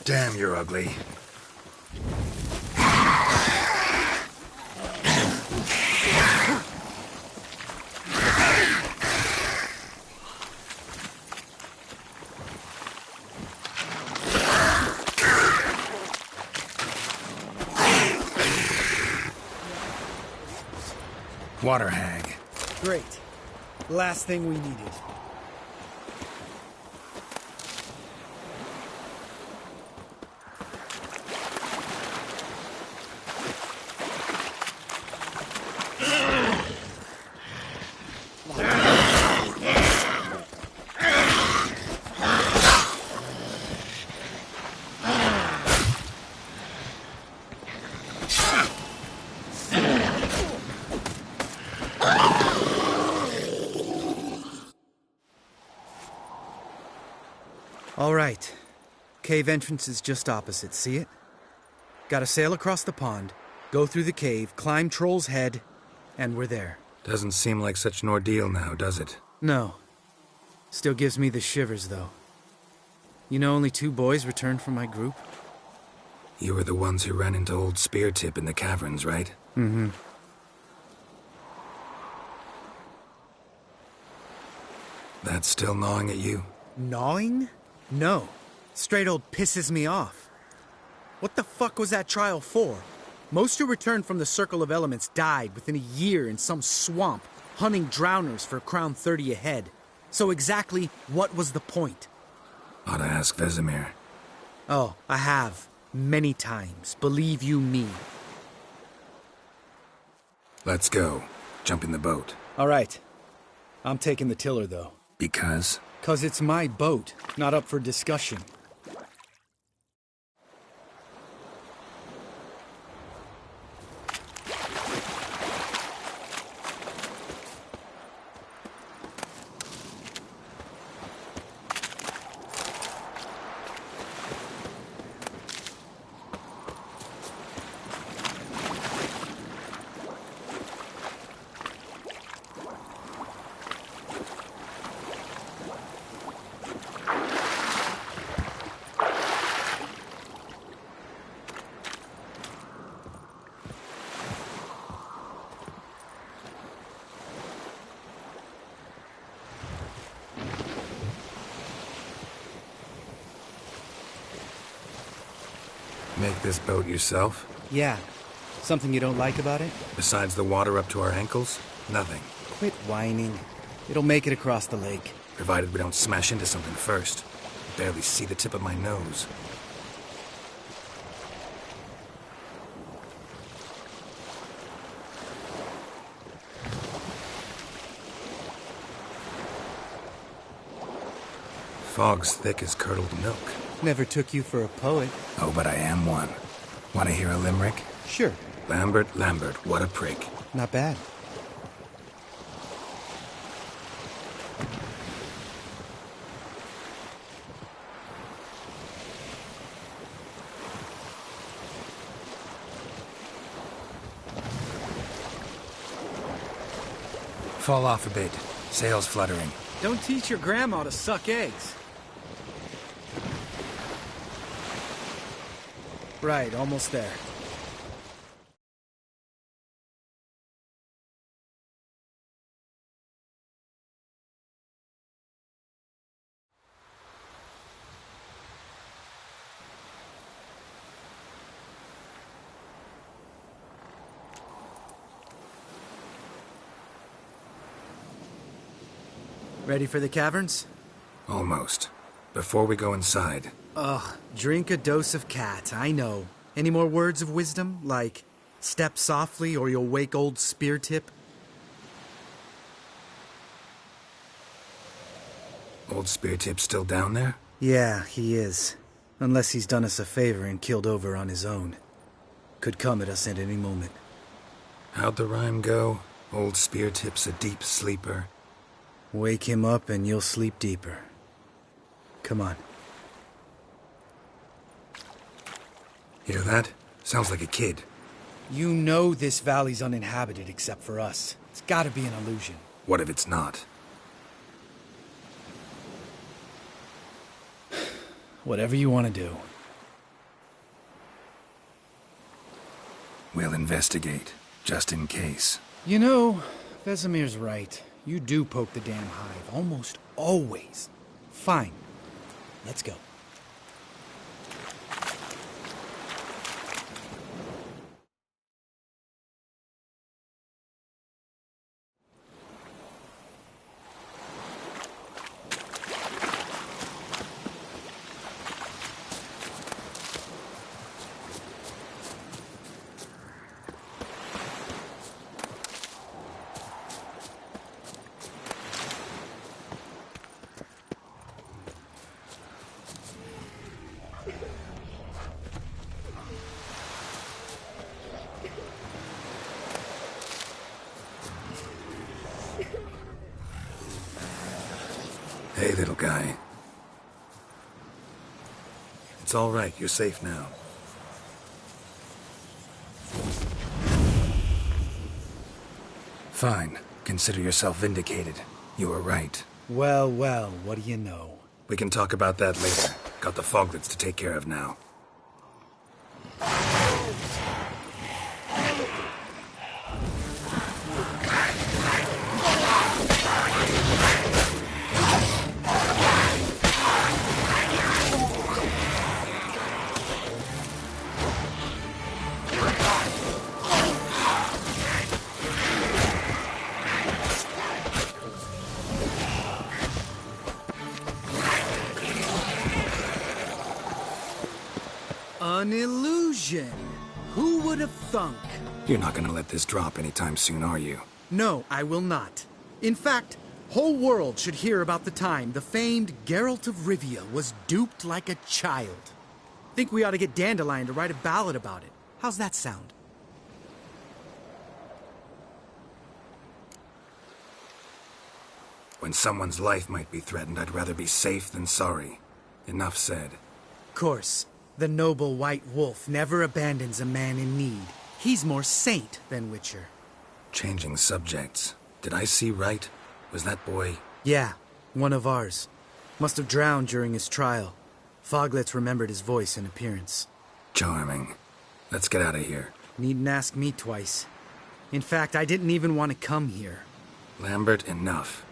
Damn, you're ugly. Water hag. Great. Last thing we needed. All right. Cave entrance is just opposite, see it? Gotta sail across the pond, go through the cave, climb Troll's Head, and we're there. Doesn't seem like such an ordeal now, does it? No. Still gives me the shivers, though. You know only 2 boys returned from my group? You were the ones who ran into old Speartip in the caverns, right? Mm-hmm. That's still gnawing at you? Gnawing? No. Straight old pisses me off. What the fuck was that trial for? Most who returned from the Circle of Elements died within a year in some swamp, hunting drowners for Crown 30 a head. So exactly what was the point? Ought to ask Vesemir. Oh, I have. Many times. Believe you me. Let's go. Jump in the boat. All right. I'm taking the tiller, though. Because? 'Cause it's my boat, not up for discussion. Make this boat yourself? Yeah. Something you don't like about it? Besides the water up to our ankles? Nothing. Quit whining. It'll make it across the lake. Provided we don't smash into something first. I barely see the tip of my nose. fog's thick as curdled milk. Never took you for a poet. Oh, but I am one. Want to hear a limerick? Sure. Lambert, Lambert, what a prick. Not bad. Fall off a bit. Sails fluttering. Don't teach your grandma to suck eggs. Right, almost there. Ready for the caverns? Almost. Before we go inside... Ugh, drink a dose of cat, I know. Any more words of wisdom, like, step softly or you'll wake old spear tip? Old spear tip still down there? Yeah, he is. Unless he's done us a favor and killed over on his own. Could come at us at any moment. How'd the rhyme go? Old spear tip's a deep sleeper. Wake him up and you'll sleep deeper. Come on. Hear that? Sounds like a kid. You know this valley's uninhabited except for us. It's gotta be an illusion. What if it's not? Whatever you want to do. We'll investigate, just in case. You know, Vesemir's right. You do poke the damn hive, almost always. Fine. Let's go. Hey, little guy. It's all right. You're safe now. Fine. Consider yourself vindicated. You were right. Well, well, what do you know? We can talk about that later. Got the foglets to take care of now. An illusion. Who would have thunk? You're not gonna let this drop anytime soon, are you? No, I will not. In fact, whole world should hear about the time the famed Geralt of Rivia was duped like a child. Think we ought to get Dandelion to write a ballad about it. How's that sound? When someone's life might be threatened, I'd rather be safe than sorry. Enough said. Course. The noble white wolf never abandons a man in need. He's more saint than Witcher. Changing subjects. Did I see right? Was that boy... Yeah, one of ours. Must have drowned during his trial. Foglets remembered his voice and appearance. Charming. Let's get out of here. Needn't ask me twice. In fact, I didn't even want to come here. Lambert, enough.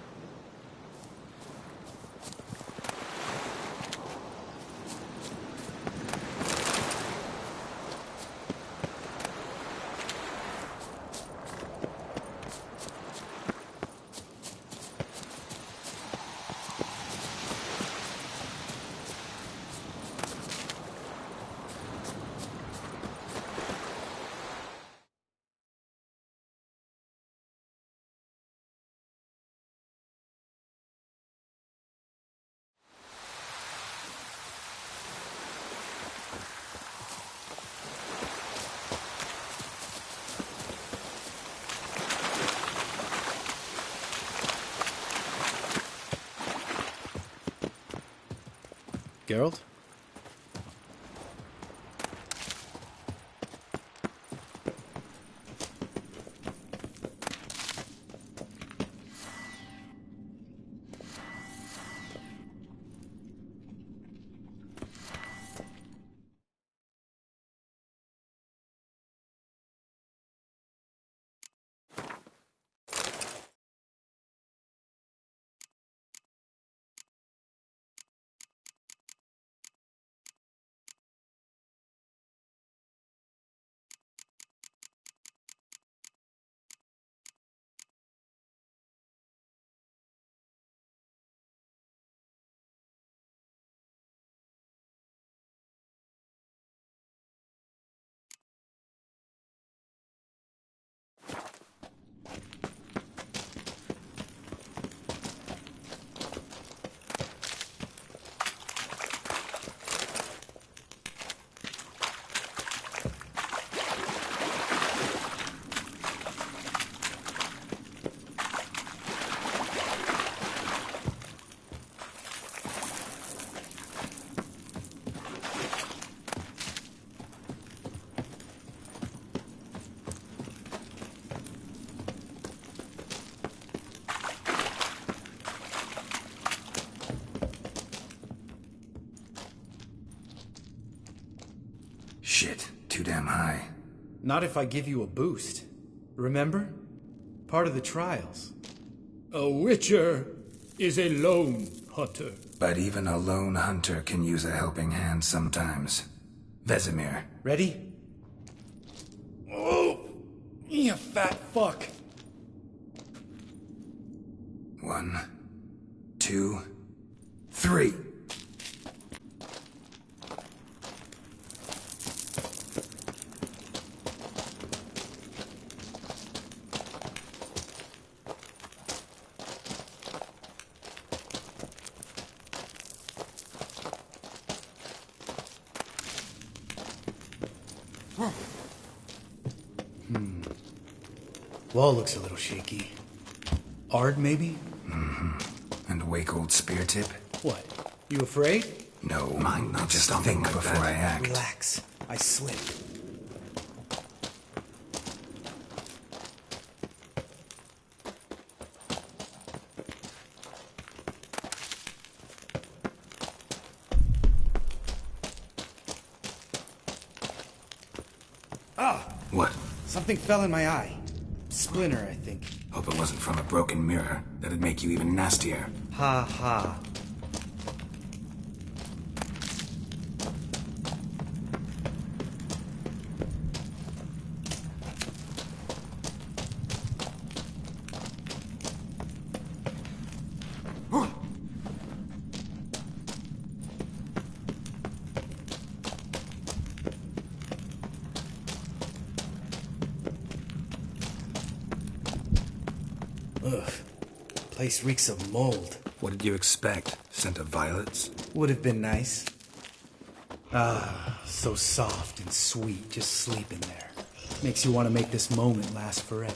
Geralt? Shit, too damn high. Not if I give you a boost. Remember? Part of the trials. A witcher is a lone hunter. But even a lone hunter can use a helping hand sometimes. Vesemir. Ready? Oh! You fat fuck! 1, 2, 3. Wall looks a little shaky. Ard, maybe? And wake old spear tip? What? You afraid? No, I just think before I act. Relax. I slip. Ah! What? Something fell in my eye. Splinter, I think. Hope it wasn't from a broken mirror. That'd make you even nastier. Ha ha. Ugh. Place reeks of mold. What did you expect? Scent of violets? Would have been nice. Ah, so soft and sweet, just sleeping there. Makes you want to make this moment last forever.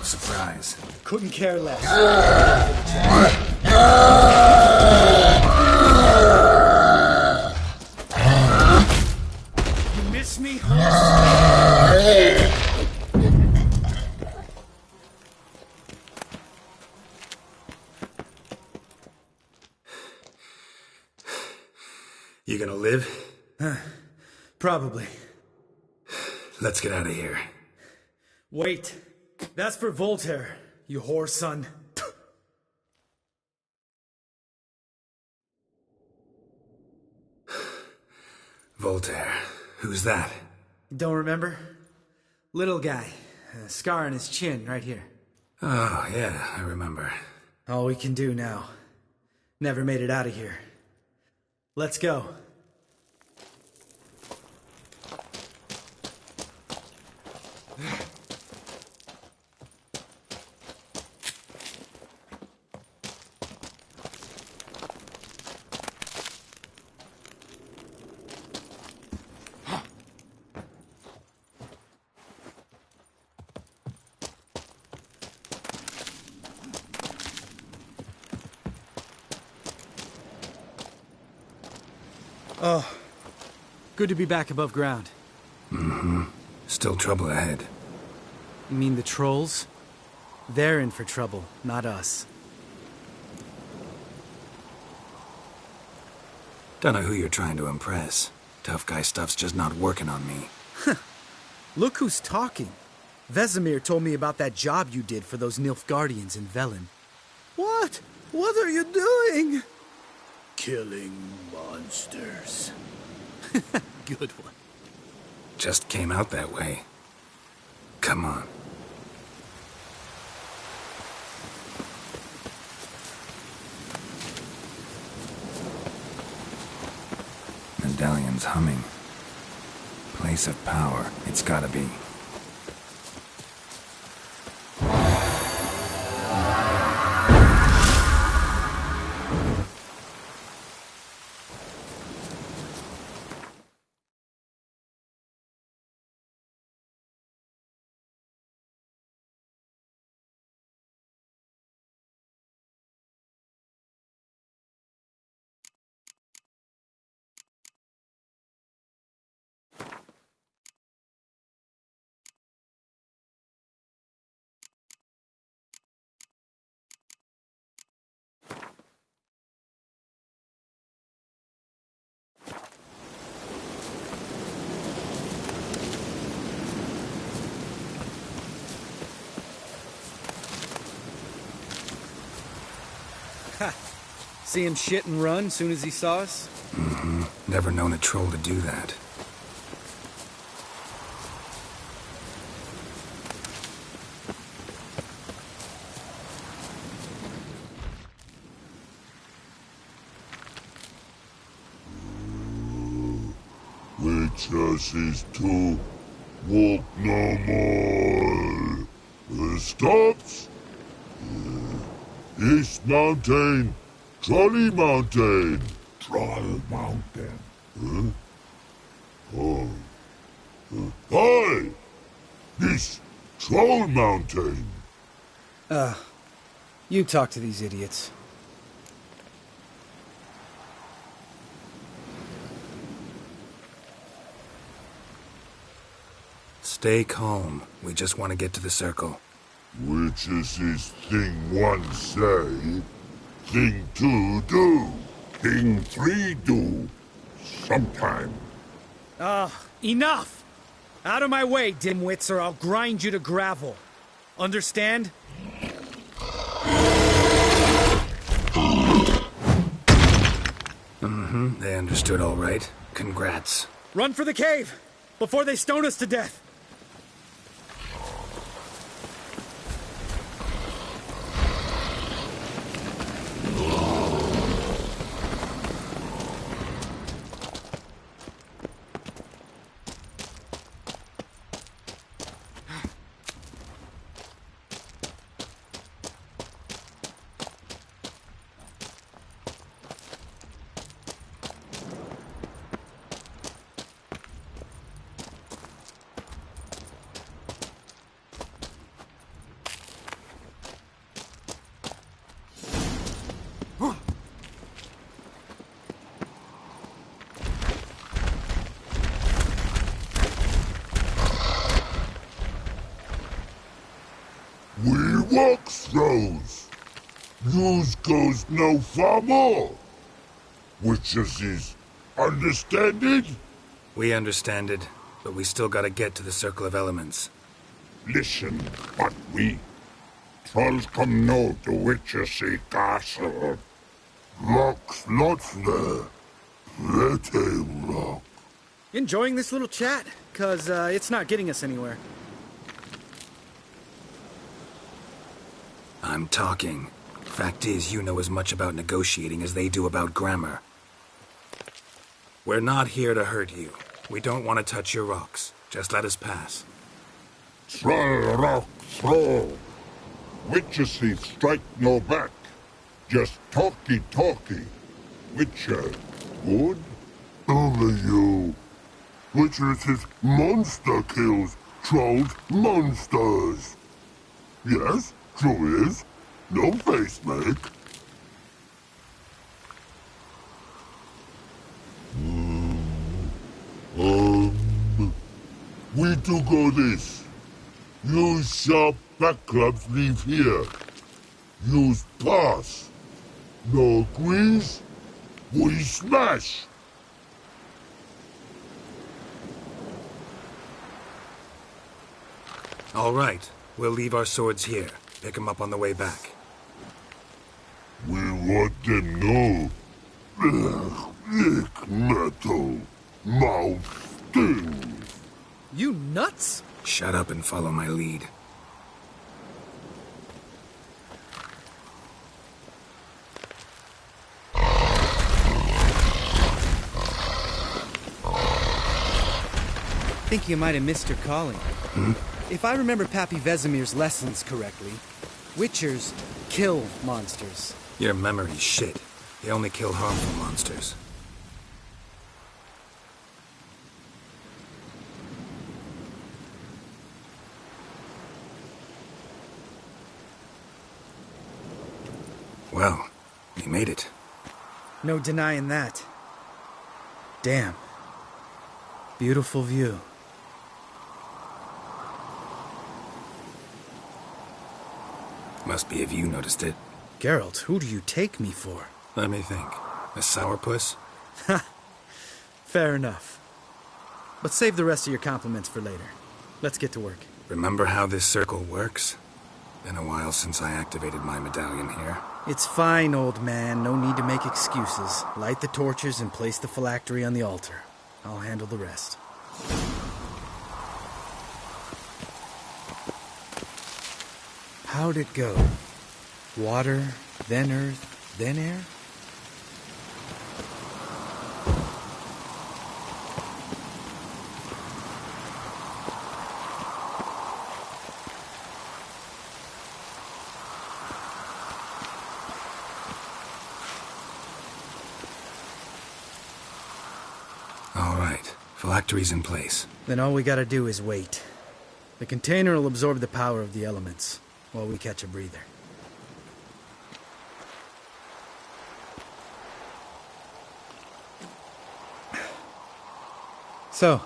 Surprise. Couldn't care less. You miss me? You gonna live? Probably. Let's get out of here. Wait. That's for Voltaire, you whore son. Voltaire. Who's that? Don't remember? Little guy. A scar on his chin, right here. Oh, yeah, I remember. All we can do now. Never made it out of here. Let's go. Oh, good to be back above ground. Mm-hmm. Still trouble ahead. You mean the trolls? They're in for trouble, not us. Don't know who you're trying to impress. Tough guy stuff's just not working on me. Look who's talking. Vesemir told me about that job you did for those Nilfgaardians in Velen. What? What are you doing? Killing monsters. Good one. Just came out that way. Come on. Medallion's humming. Place of power. It's gotta be. See him shit and run soon as he saw us? Mm-hmm. Never known a troll to do that. Witches is to walk no more. Stops? East Mountain, Trolley Mountain. Troll Mountain. Huh? Oh. Hi! This Troll Mountain. You talk to these idiots. Stay calm. We just want to get to the circle. Which is his thing one say, thing two do, thing three do, sometime. Enough! Out of my way, dimwits, or I'll grind you to gravel. Understand? Mm-hmm. They understood all right. Congrats. Run for the cave! Before they stone us to death! We walk throws. News goes no far more. Which is understand it? We understand it, but we still gotta get to the Circle of Elements. Listen, but we trolls come no to Witchersea Castle. Rocks lots there. Pretty rock. Enjoying this little chat? 'Cause it's not getting us anywhere. I'm talking. Fact is, you know as much about negotiating as they do about grammar. We're not here to hurt you. We don't want to touch your rocks. Just let us pass. Troll rock throw. Witchersea strike no back. Just talky. Witcher, good? Only you. Witchersea monster kills trolls monsters. Yes, true is. No face make. to go this. Use sharp back clubs leave here. Use pass. No agrees? We smash! All right. We'll leave our swords here. Pick them up on the way back. We want them know. Lick metal. Mouth stings. You nuts? Shut up and follow my lead. I think you might have missed your calling. If I remember Pappy Vesemir's lessons correctly, Witchers kill monsters. Your memory's shit. They only kill harmful monsters. Well, you made it. No denying that. Damn. Beautiful view. Must be if you noticed it. Geralt, who do you take me for? Let me think. A sourpuss? Fair enough. But save the rest of your compliments for later. Let's get to work. Remember how this circle works? Been a while since I activated my medallion here. It's fine, old man. No need to make excuses. Light the torches and place the phylactery on the altar. I'll handle the rest. How'd it go? Water, then earth, then air? All right. Phylactery's in place. Then all we gotta do is wait. The container will absorb the power of the elements, while we catch a breather. So,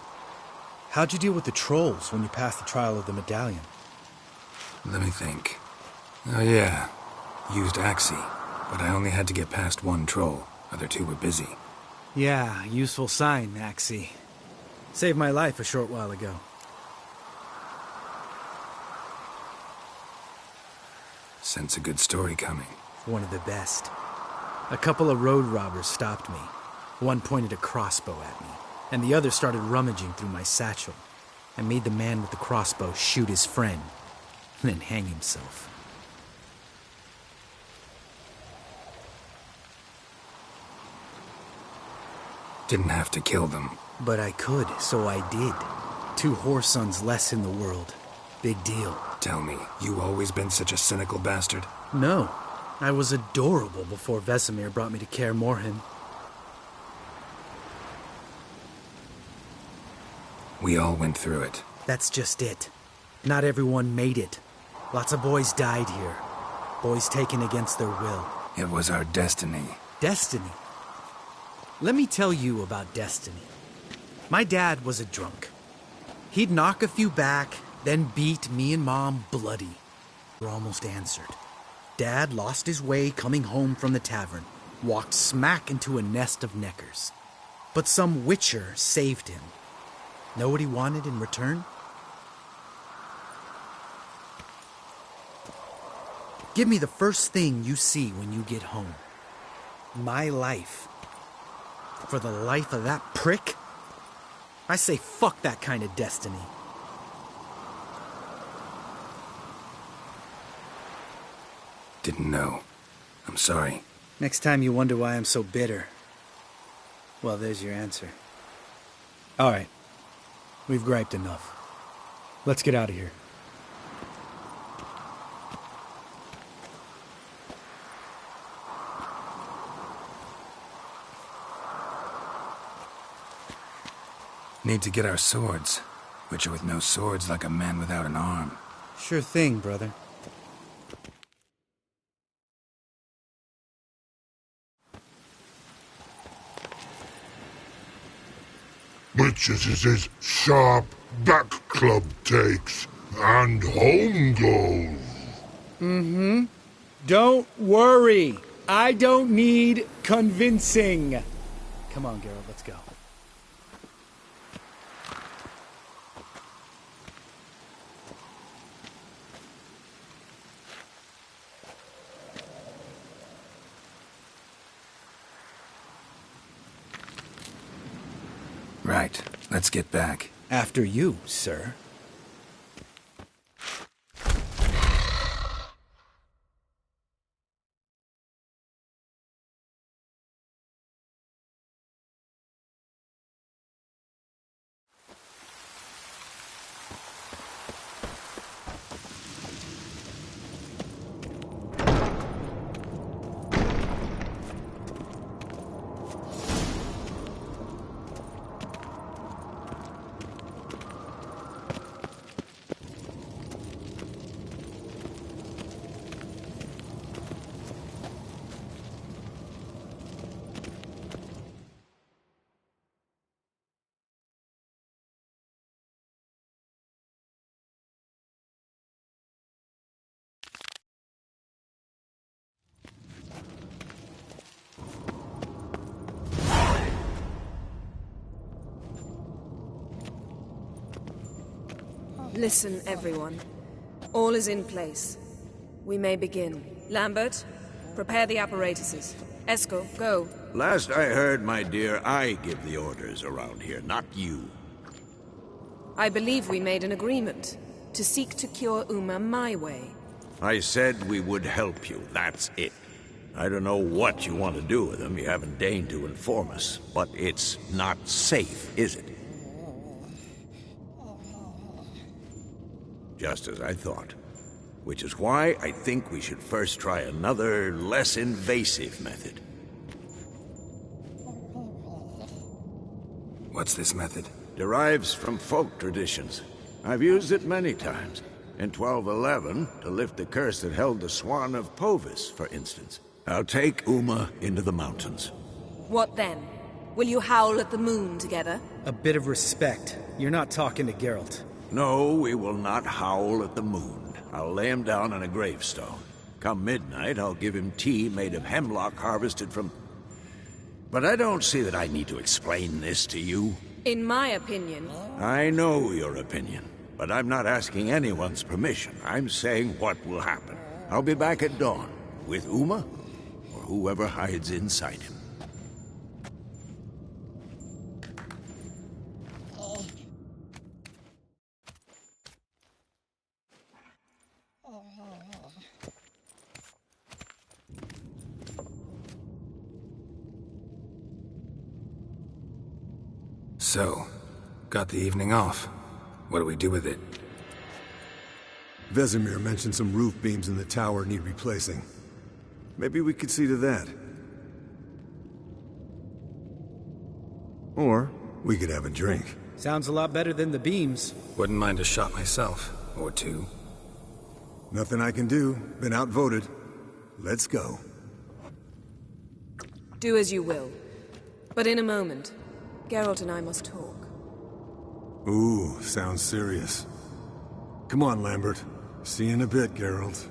how'd you deal with the trolls when you passed the trial of the medallion? Let me think. Oh yeah. Used Axii, but I only had to get past one troll. Other two were busy. Yeah, useful sign, Axii. Saved my life a short while ago. Sense a good story coming. One of the best. A couple of road robbers stopped me. One pointed a crossbow at me, and the other started rummaging through my satchel. I made the man with the crossbow shoot his friend, then hang himself. Didn't have to kill them. But I could, so I did. 2 whoresons less in the world. Big deal. Tell me, you always been such a cynical bastard? No. I was adorable before Vesemir brought me to Kaer Morhen. We all went through it. That's just it. Not everyone made it. Lots of boys died here. Boys taken against their will. It was our destiny. Destiny? Let me tell you about destiny. My dad was a drunk. He'd knock a few back, then beat me and Mom bloody. We're almost answered. Dad lost his way coming home from the tavern, walked smack into a nest of neckers. But some witcher saved him. Know what he wanted in return? Give me the first thing you see when you get home. My life. For the life of that prick? I say fuck that kind of destiny. Didn't know. I'm sorry. Next time you wonder why I'm so bitter, well, there's your answer. All right. We've griped enough. Let's get out of here. Need to get our swords. Witcher with no swords like a man without an arm. Sure thing, brother. Which is his sharp back club takes, and home goes. Mm-hmm. Don't worry. I don't need convincing. Come on, Geralt, let's go. Right. Let's get back. After you, sir. Listen, everyone. All is in place. We may begin. Lambert, prepare the apparatuses. Esco, go. Last I heard, my dear, I give the orders around here, not you. I believe we made an agreement to seek to cure Uma my way. I said we would help you, that's it. I don't know what you want to do with them, you haven't deigned to inform us, but it's not safe, is it? Just as I thought. Which is why I think we should first try another, less invasive method. What's this method? Derives from folk traditions. I've used it many times. In 1211, to lift the curse that held the Swan of Povis, for instance. I'll take Uma into the mountains. What then? Will you howl at the moon together? A bit of respect. You're not talking to Geralt. No, we will not howl at the moon. I'll lay him down on a gravestone. Come midnight, I'll give him tea made of hemlock harvested from... But I don't see that I need to explain this to you. In my opinion... I know your opinion, but I'm not asking anyone's permission. I'm saying what will happen. I'll be back at dawn, with Uma, or whoever hides inside him. So, got the evening off. What do we do with it? Vesemir mentioned some roof beams in the tower need replacing. Maybe we could see to that. Or we could have a drink. Sounds a lot better than the beams. Wouldn't mind a shot myself. Or two. Nothing I can do. Been outvoted. Let's go. Do as you will. But in a moment, Geralt and I must talk. Ooh, sounds serious. Come on, Lambert. See you in a bit, Geralt.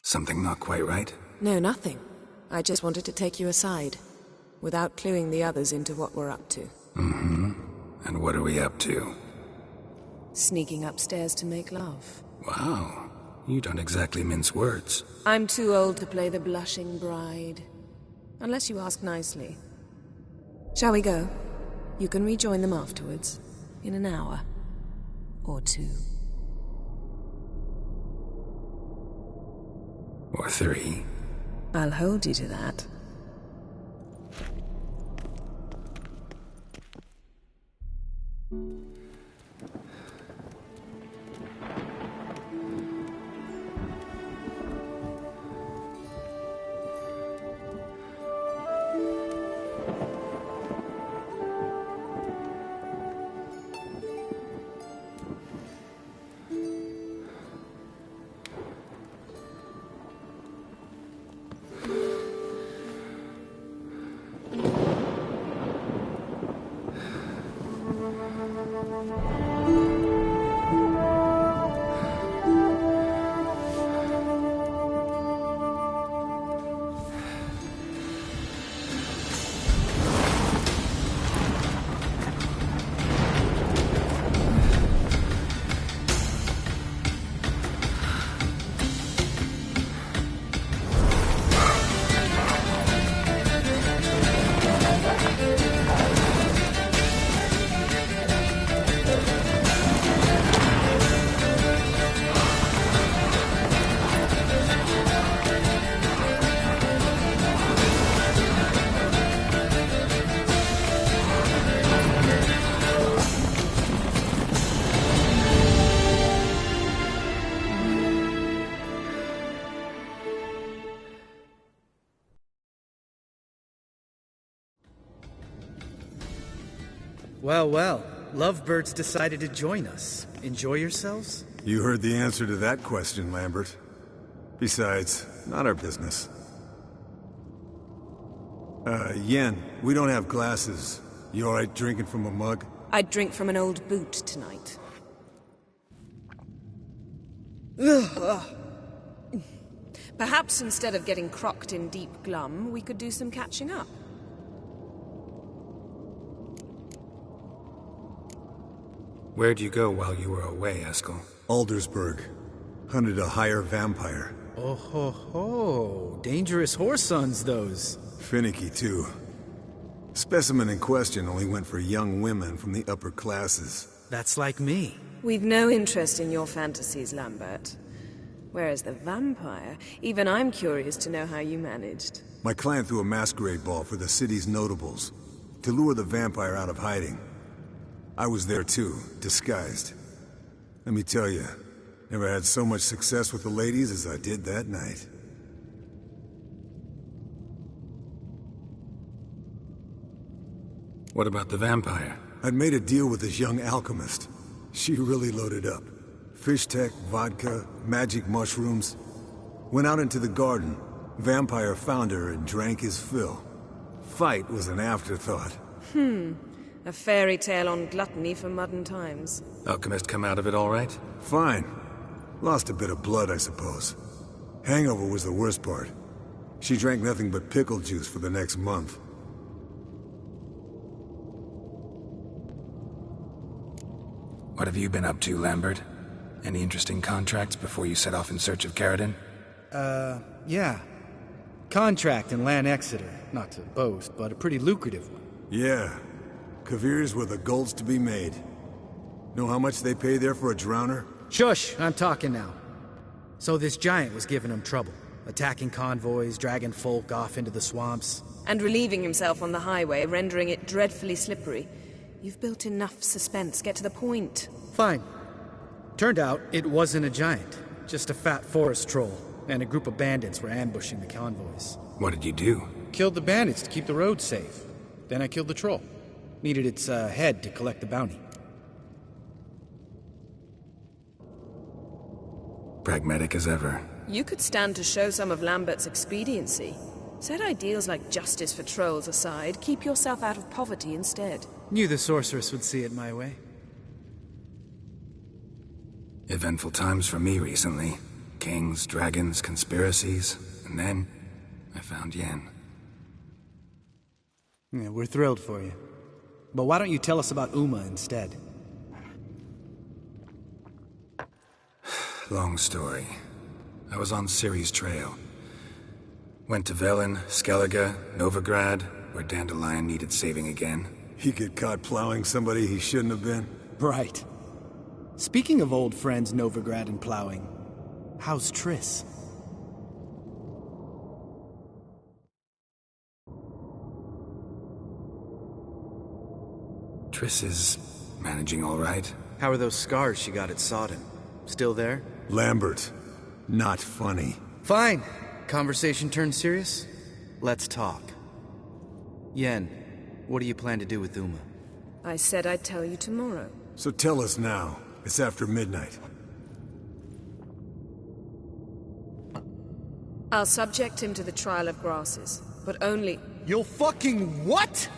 Something not quite right? No, nothing. I just wanted to take you aside, without cluing the others into what we're up to. Mm-hmm. And what are we up to? Sneaking upstairs to make love. Wow. You don't exactly mince words. I'm too old to play the blushing bride. Unless you ask nicely. Shall we go? You can rejoin them afterwards. In an hour. Or two. Or three. I'll hold you to that. Well, well. Lovebirds decided to join us. Enjoy yourselves? You heard the answer to that question, Lambert. Besides, not our business. Yen, we don't have glasses. You alright drinking from a mug? I'd drink from an old boot tonight. Perhaps instead of getting crocked in deep glum, we could do some catching up. Where'd you go while you were away, Eskel? Aldersburg. Hunted a higher vampire. Oh ho ho. Dangerous whoresons, those. Finicky, too. Specimen in question only went for young women from the upper classes. That's like me. We've no interest in your fantasies, Lambert. Whereas the vampire, even I'm curious to know how you managed. My clan threw a masquerade ball for the city's notables, to lure the vampire out of hiding. I was there too, disguised. Let me tell you, never had so much success with the ladies as I did that night. What about the vampire? I'd made a deal with this young alchemist. She really loaded up. Fish tech, vodka, magic mushrooms. Went out into the garden. Vampire found her and drank his fill. Fight was an afterthought. A fairy tale on gluttony for modern times. Alchemist come out of it all right? Fine. Lost a bit of blood, I suppose. Hangover was the worst part. She drank nothing but pickle juice for the next month. What have you been up to, Lambert? Any interesting contracts before you set off in search of Caridin? Yeah. Contract in Lan Exeter. Not to boast, but a pretty lucrative one. Yeah. Kavir's were the gold's to be made. Know how much they pay there for a drowner? Shush! I'm talking now. So this giant was giving him trouble. Attacking convoys, dragging folk off into the swamps. And relieving himself on the highway, rendering it dreadfully slippery. You've built enough suspense. Get to the point. Fine. Turned out, it wasn't a giant. Just a fat forest troll. And a group of bandits were ambushing the convoys. What did you do? Killed the bandits to keep the road safe. Then I killed the troll. Needed its head to collect the bounty. Pragmatic as ever. You could stand to show some of Lambert's expediency. Set ideals like justice for trolls aside, keep yourself out of poverty instead. Knew the sorceress would see it my way. Eventful times for me recently. Kings, dragons, conspiracies, and then I found Yen. Yeah, we're thrilled for you. But why don't you tell us about Uma instead? Long story. I was on Ciri's trail. Went to Velen, Skellige, Novigrad, where Dandelion needed saving again. He get caught plowing somebody he shouldn't have been? Right. Speaking of old friends Novigrad and plowing, how's Triss? Triss is managing all right. How are those scars she got at Sodden? Still there? Lambert. Not funny. Fine. Conversation turned serious? Let's talk. Yen, what do you plan to do with Uma? I said I'd tell you tomorrow. So tell us now. It's after midnight. I'll subject him to the trial of grasses, but only... You'll fucking what?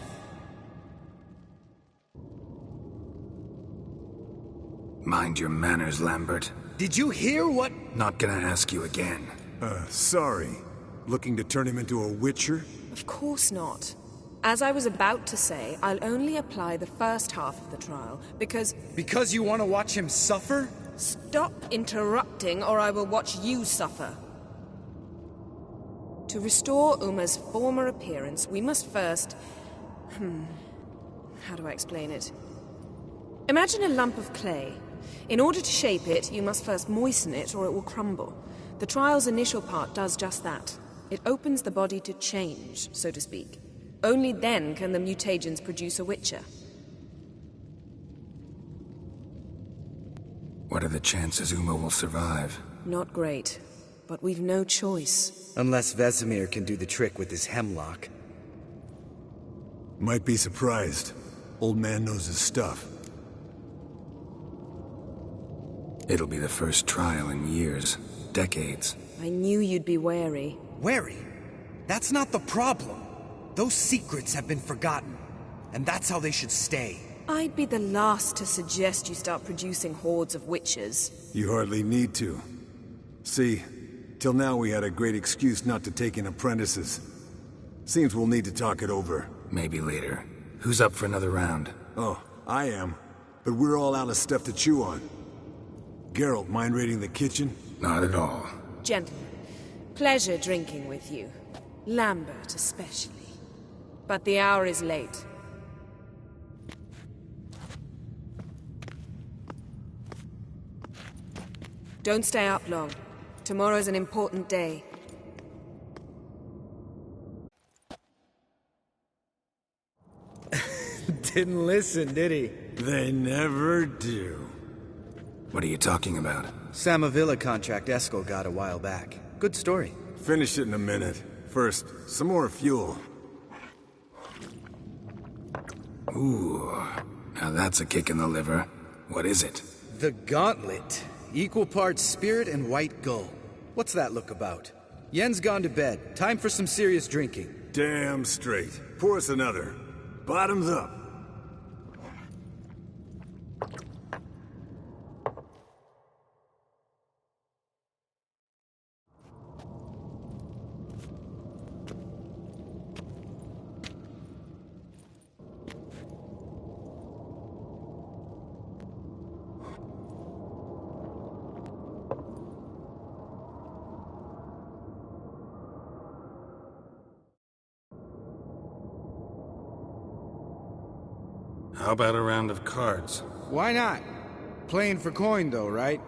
Mind your manners, Lambert. Did you hear what? Not gonna ask you again. Sorry. Looking to turn him into a witcher? Of course not. As I was about to say, I'll only apply the first half of the trial, because... Because you want to watch him suffer? Stop interrupting, or I will watch you suffer. To restore Uma's former appearance, we must first... How do I explain it? Imagine a lump of clay. In order to shape it, you must first moisten it, or it will crumble. The trial's initial part does just that. It opens the body to change, so to speak. Only then can the mutagens produce a witcher. What are the chances Uma will survive? Not great, but we've no choice. Unless Vesemir can do the trick with his hemlock. Might be surprised. Old man knows his stuff. It'll be the first trial in years. Decades. I knew you'd be wary. Wary? That's not the problem. Those secrets have been forgotten. And that's how they should stay. I'd be the last to suggest you start producing hordes of witches. You hardly need to. See, till now we had a great excuse not to take in apprentices. Seems we'll need to talk it over. Maybe later. Who's up for another round? Oh, I am. But we're all out of stuff to chew on. Geralt, mind raiding the kitchen? Not at all. Gentlemen, pleasure drinking with you. Lambert especially. But the hour is late. Don't stay up long. Tomorrow's an important day. Didn't listen, did he? They never do. What are you talking about? Samavilla contract Eskel got a while back. Good story. Finish it in a minute. First, some more fuel. Ooh, now that's a kick in the liver. What is it? The Gauntlet. Equal parts spirit and white gull. What's that look about? Yen's gone to bed. Time for some serious drinking. Damn straight. Pour us another. Bottoms up. How about a round of cards? Why not? Playing for coin, though, right?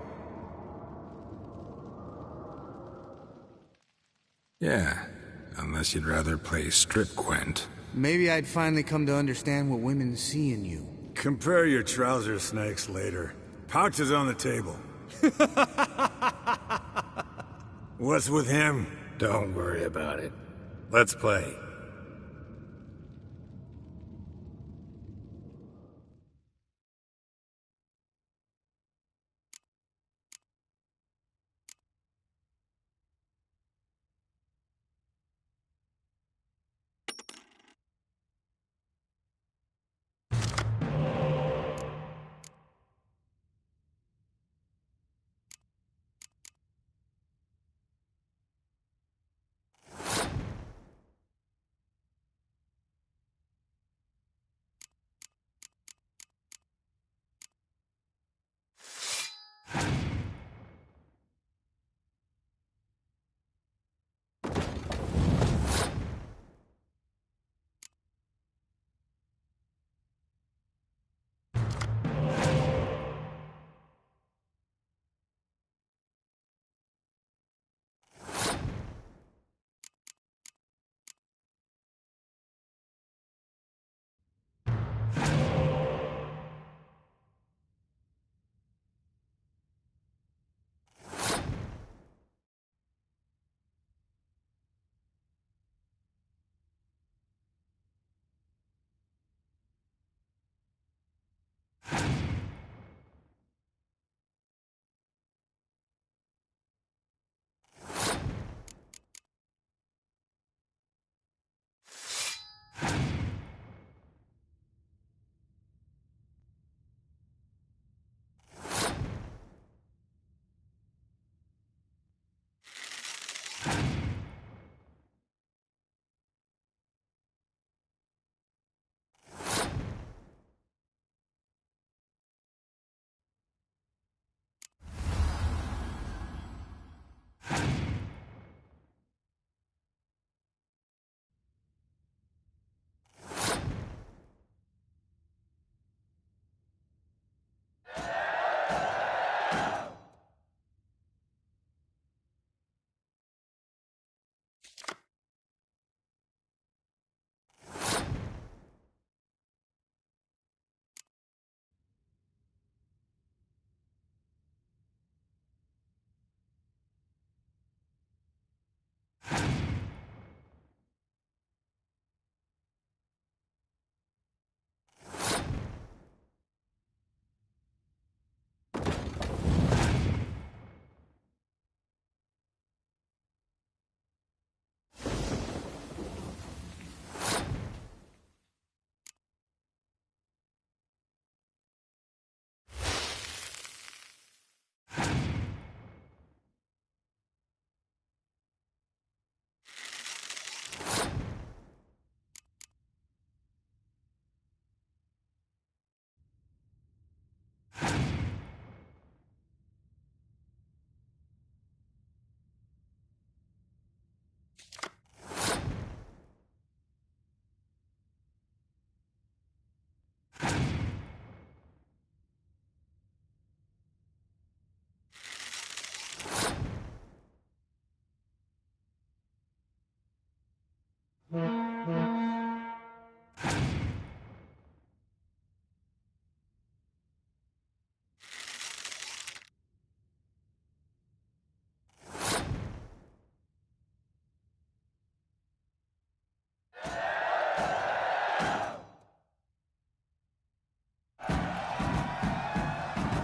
Yeah, unless you'd rather play strip Gwent. Maybe I'd finally come to understand what women see in you. Compare your trouser snakes later. Pouch is on the table. What's with him? Don't worry about it. Let's play.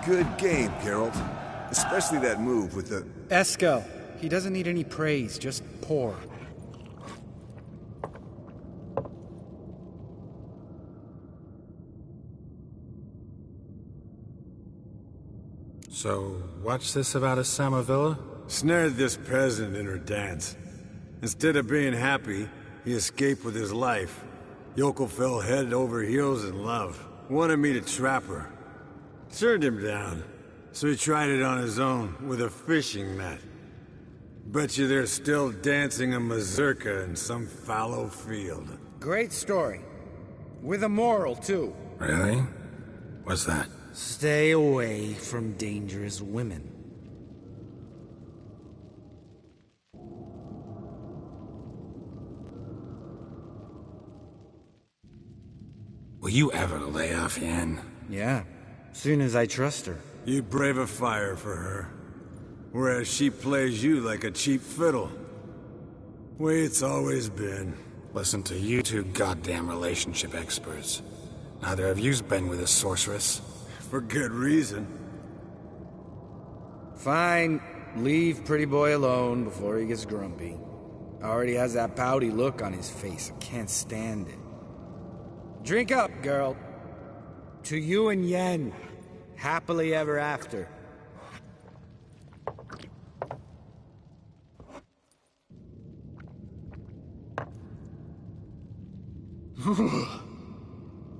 Good game, Geralt. Especially that move with the... Esco. He doesn't need any praise, just pour. So, what's this about a Samavilla? Snared this peasant in her dance. Instead of being happy, he escaped with his life. Yokel fell head over heels in love. Wanted me to trap her. Turned him down. So he tried it on his own, with a fishing net. Bet you they're still dancing a mazurka in some fallow field. Great story. With a moral, too. Really? What's that? Stay away from dangerous women. Will you ever lay off, Yen? Yeah, soon as I trust her. You brave a fire for her. Whereas she plays you like a cheap fiddle. Way it's always been. Listen to you two goddamn relationship experts. Neither of you's been with a sorceress. For good reason. Fine. Leave pretty boy alone before he gets grumpy. Already has that pouty look on his face. I can't stand it. Drink up, girl. To you and Yen. Happily ever after.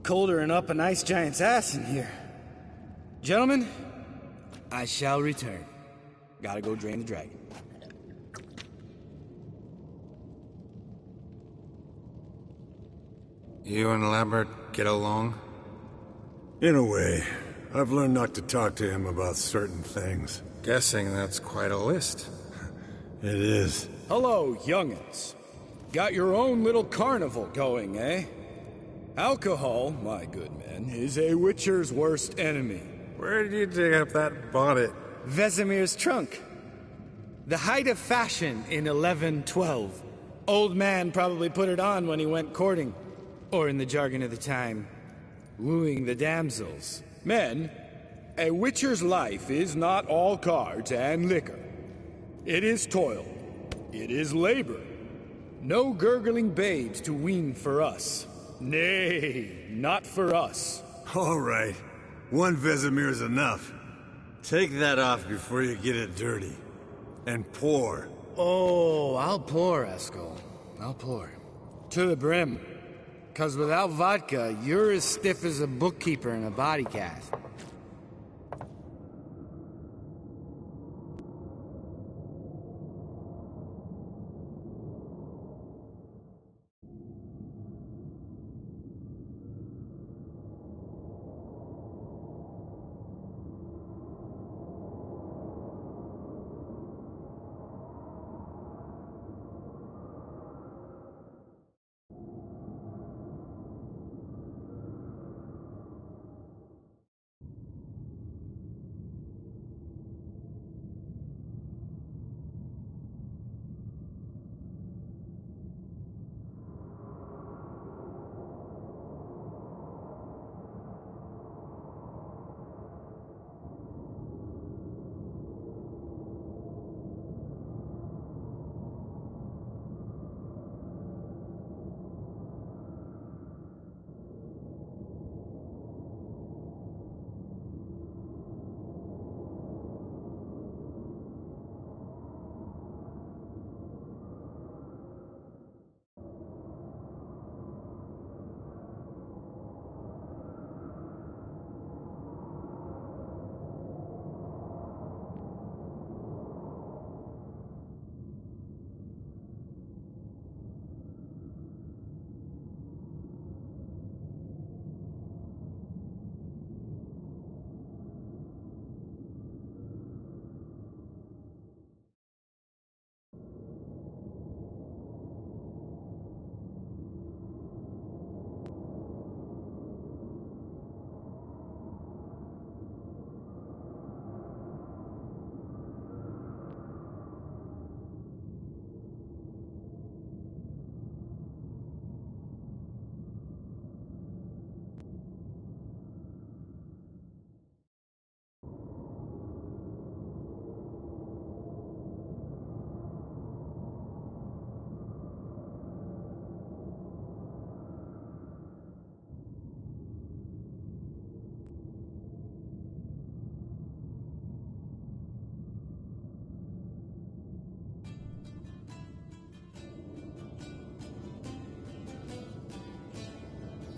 Colder and up a nice giant's ass in here. Gentlemen, I shall return. Gotta go drain the dragon. You and Lambert get along? In a way. I've learned not to talk to him about certain things. Guessing that's quite a list. It is. Hello, young'uns. Got your own little carnival going, eh? Alcohol, my good men, is a witcher's worst enemy. Where did you dig up that bonnet? Vesemir's trunk. The height of fashion in 1112. Old man probably put it on when he went courting. Or in the jargon of the time, wooing the damsels. Men, a witcher's life is not all cards and liquor. It is toil. It is labor. No gurgling babes to wean for us. Nay, not for us. All right. One Vesemir's enough. Take that off before you get it dirty. And pour. Oh, I'll pour, Esco. I'll pour. To the brim. 'Cause without vodka, you're as stiff as a bookkeeper in a body cast.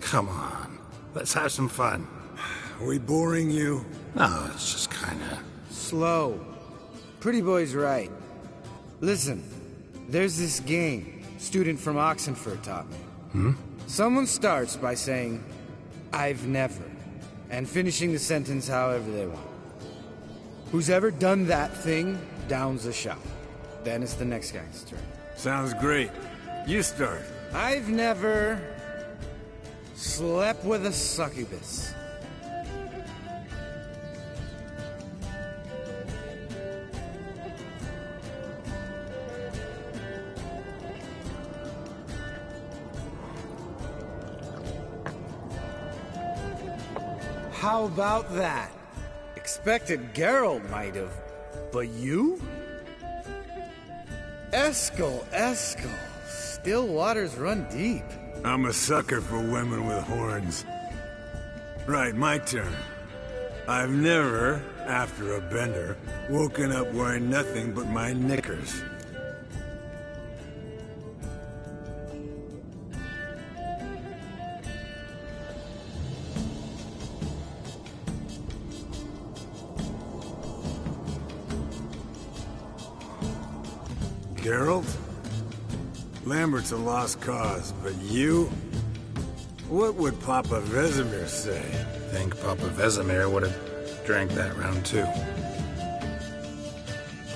Come on. Let's have some fun. Are we boring you? No, it's just kinda... Slow. Pretty boy's right. Listen, there's this game student from Oxenford taught me. Someone starts by saying, "I've never," and finishing the sentence however they want. Who's ever done that thing downs the shot. Then it's the next guy's turn. Sounds great. You start. I've never slept with a succubus. How about that? Expected Geralt might have, but you? Eskel. Still waters run deep. I'm a sucker for women with horns. Right, my turn. I've never, after a bender, woken up wearing nothing but my knickers. Geralt? Lambert's a lost cause, but you? What would Papa Vesemir say? Think Papa Vesemir would have drank that round too.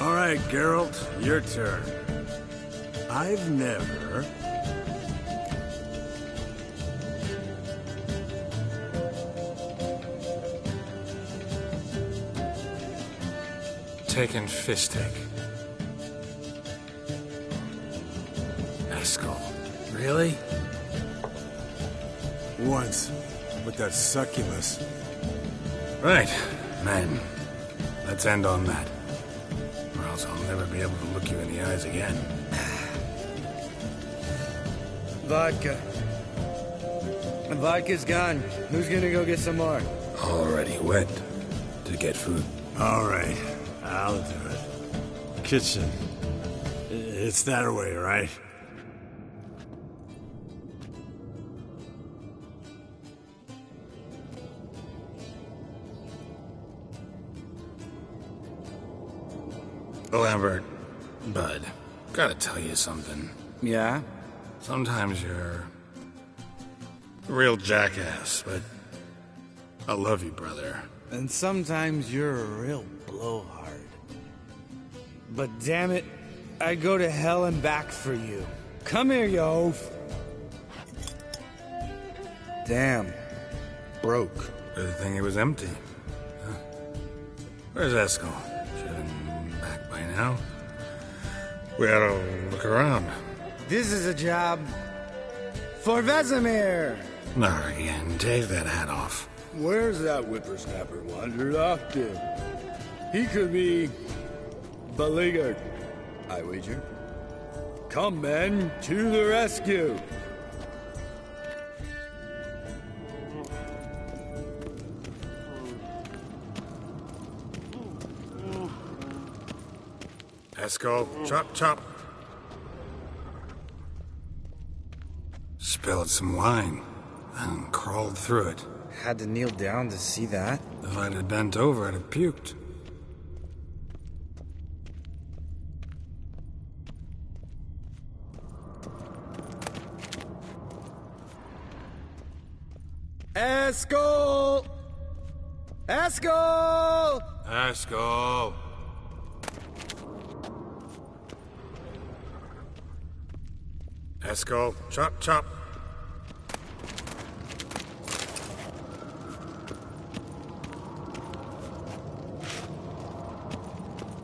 All right, Geralt, your turn. I've never... Taken Fistek. Eskel. Really? Once, with that succubus. Right, men. Let's end on that. Or else I'll never be able to look you in the eyes again. Vodka. The vodka's gone. Who's gonna go get some more? Already went to get food. All right, I'll do it. Kitchen. It's that way, right? Lambert, bud, gotta tell you something. Yeah? Sometimes you're a real jackass, but I love you, brother. And sometimes you're a real blowhard. But damn it, I'd go to hell and back for you. Come here, you oaf. Damn. Broke. Good thing it was empty. Huh. Where's Eskel? Should have been back by now. We ought to look around. This is a job for Vesemir. Not again. Take that hat off. Where's that whippersnapper wandered off to? He could be beleaguered, I wager. Come, men, to the rescue! Eskel, chop, chop. Spilled some wine and crawled through it. Had to kneel down to see that. If I'd have bent over, I'd have puked. Eskel! Eskel! Eskel! Eskel, chop, chop.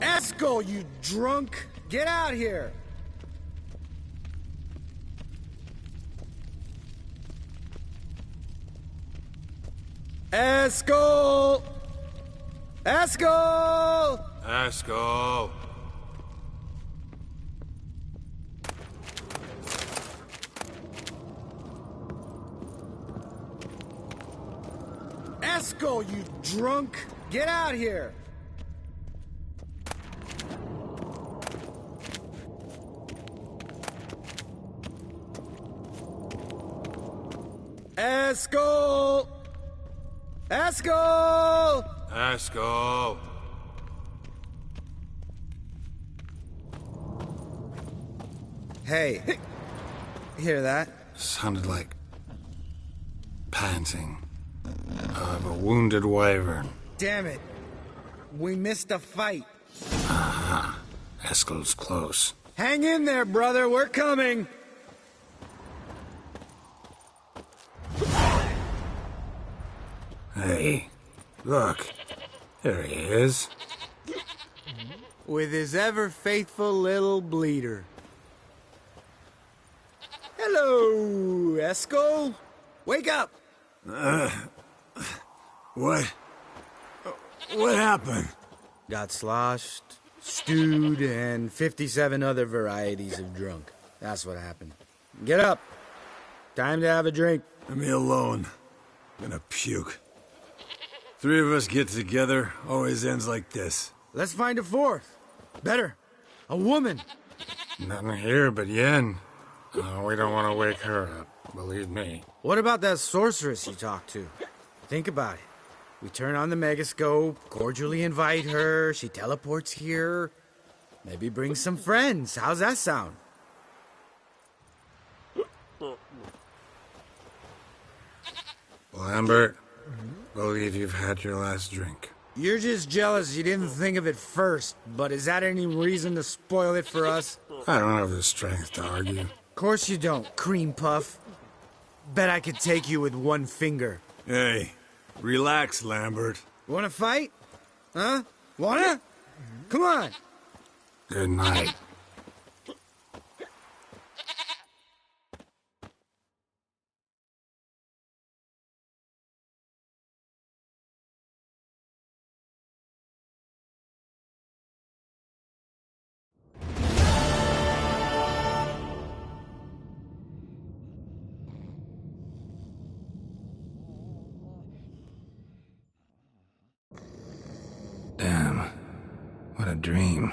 Eskel, you drunk! Get out here! Eskel! Eskel! Eskel! Eskel, you drunk! Get out here! Eskel! Eskel! Eskel! Hey, hear that? Sounded like panting of a wounded wyvern. Damn it. We missed a fight. Aha. Eskel's close. Hang in there, brother. We're coming. Hey, look. There he is. With his ever-faithful little bleeder. Hello, Eskel. Wake up. What? What happened? Got sloshed, stewed, and 57 other varieties of drunk. That's what happened. Get up. Time to have a drink. Leave me alone. I'm gonna puke. Three of us get together, always ends like this. Let's find a fourth. Better. A woman. Nothing here but Yen. Oh, we don't want to wake her up, believe me. What about that sorceress you talked to? Think about it. We turn on the megascope, cordially invite her, she teleports here. Maybe bring some friends. How's that sound? Lambert, believe you've had your last drink. You're just jealous you didn't think of it first, but is that any reason to spoil it for us? I don't have the strength to argue. Of course you don't, cream puff. Bet I could take you with one finger. Hey, relax, Lambert. Wanna fight? Huh? Wanna? Come on. Good night. Damn. What a dream.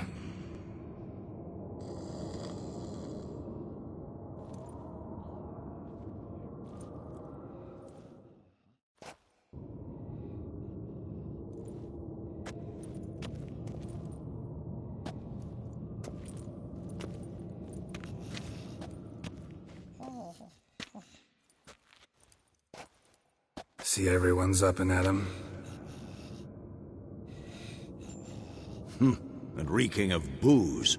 See everyone's up and at 'em. And reeking of booze.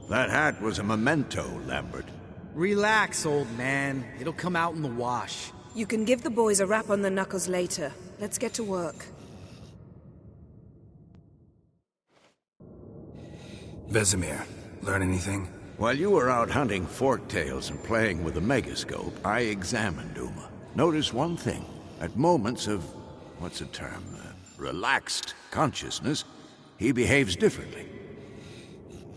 That hat was a memento, Lambert. Relax, old man. It'll come out in the wash. You can give the boys a rap on the knuckles later. Let's get to work. Vesemir, learn anything? While you were out hunting forktails and playing with the megascope, I examined Uma. Notice one thing. At moments of, what's the term, relaxed consciousness, he behaves differently.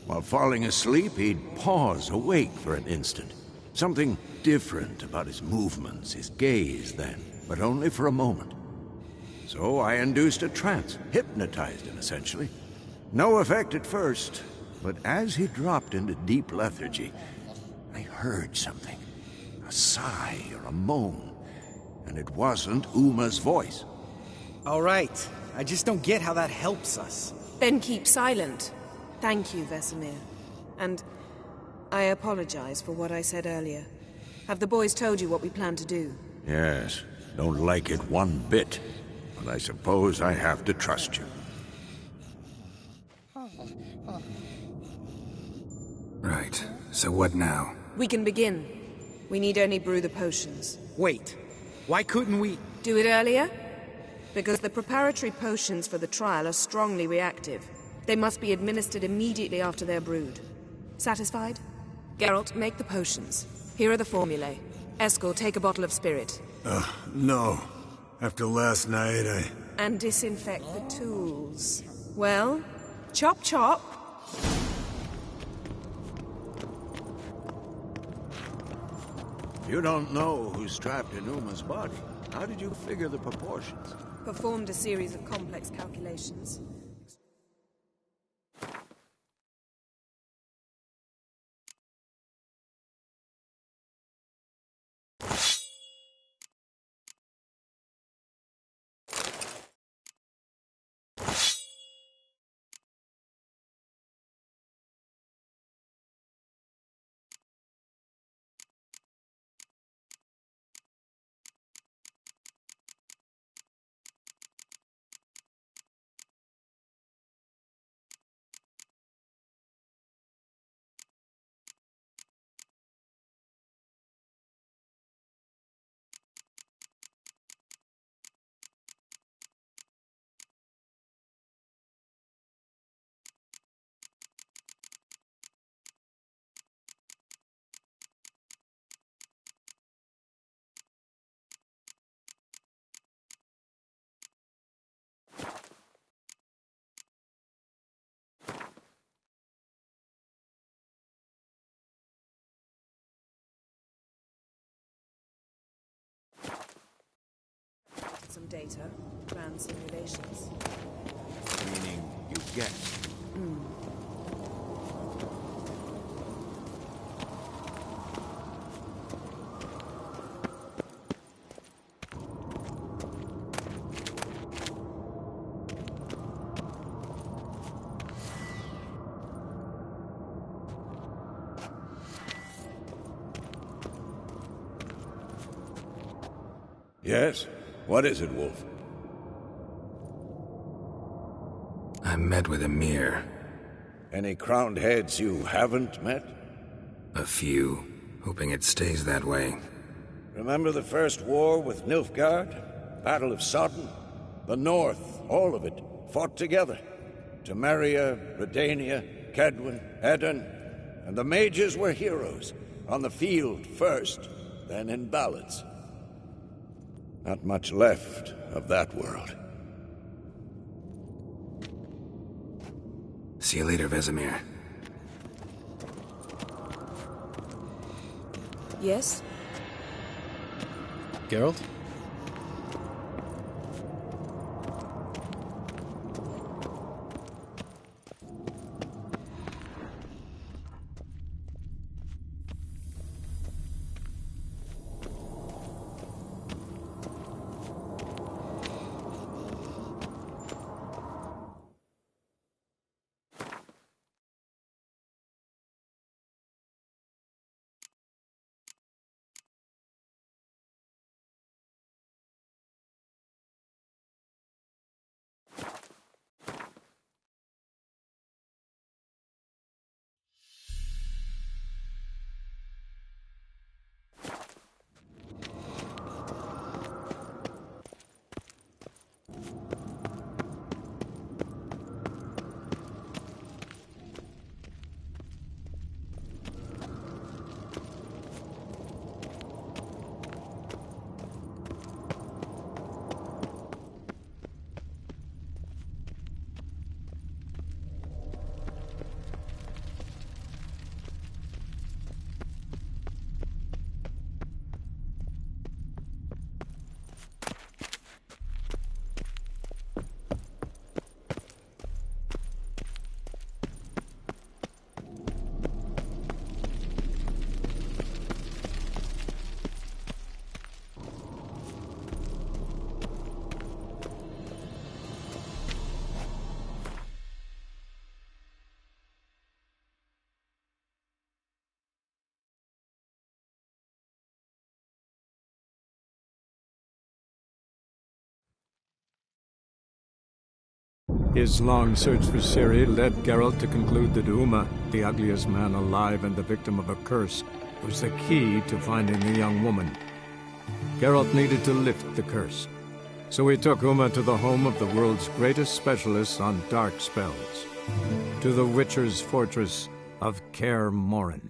While falling asleep, he'd pause awake for an instant. Something different about his movements, his gaze then, but only for a moment. So I induced a trance, hypnotized him essentially. No effect at first, but as he dropped into deep lethargy, I heard something. A sigh or a moan. And it wasn't Uma's voice. All right. I just don't get how that helps us. Then keep silent. Thank you, Vesemir. And I apologize for what I said earlier. Have the boys told you what we plan to do? Yes. Don't like it one bit. But I suppose I have to trust you. Right. So what now? We can begin. We need only brew the potions. Wait. Why couldn't we... Do it earlier? Because the preparatory potions for the trial are strongly reactive. They must be administered immediately after they're brewed. Satisfied? Geralt, make the potions. Here are the formulae. Eskel, take a bottle of spirit. No. After last night, And disinfect the tools. Well, chop chop. You don't know who's trapped in Uma's body. How did you figure the proportions? Performed a series of complex calculations. some data, ran simulations. Meaning you guessed. Yes? What is it, Wolf? I met with Emir. Any crowned heads you haven't met? A few, hoping it stays that way. Remember the first war with Nilfgaard? Battle of Sodden? The North, all of it, fought together. Temeria, Redania, Kedwen, Edirn, and the mages were heroes. On the field first, then in ballads. Not much left of that world. See you later, Vesemir. Yes? Geralt? His long search for Ciri led Geralt to conclude that Uma, the ugliest man alive and the victim of a curse, was the key to finding the young woman. Geralt needed to lift the curse, so he took Uma to the home of the world's greatest specialists on dark spells, to the Witcher's fortress of Kaer Morhen.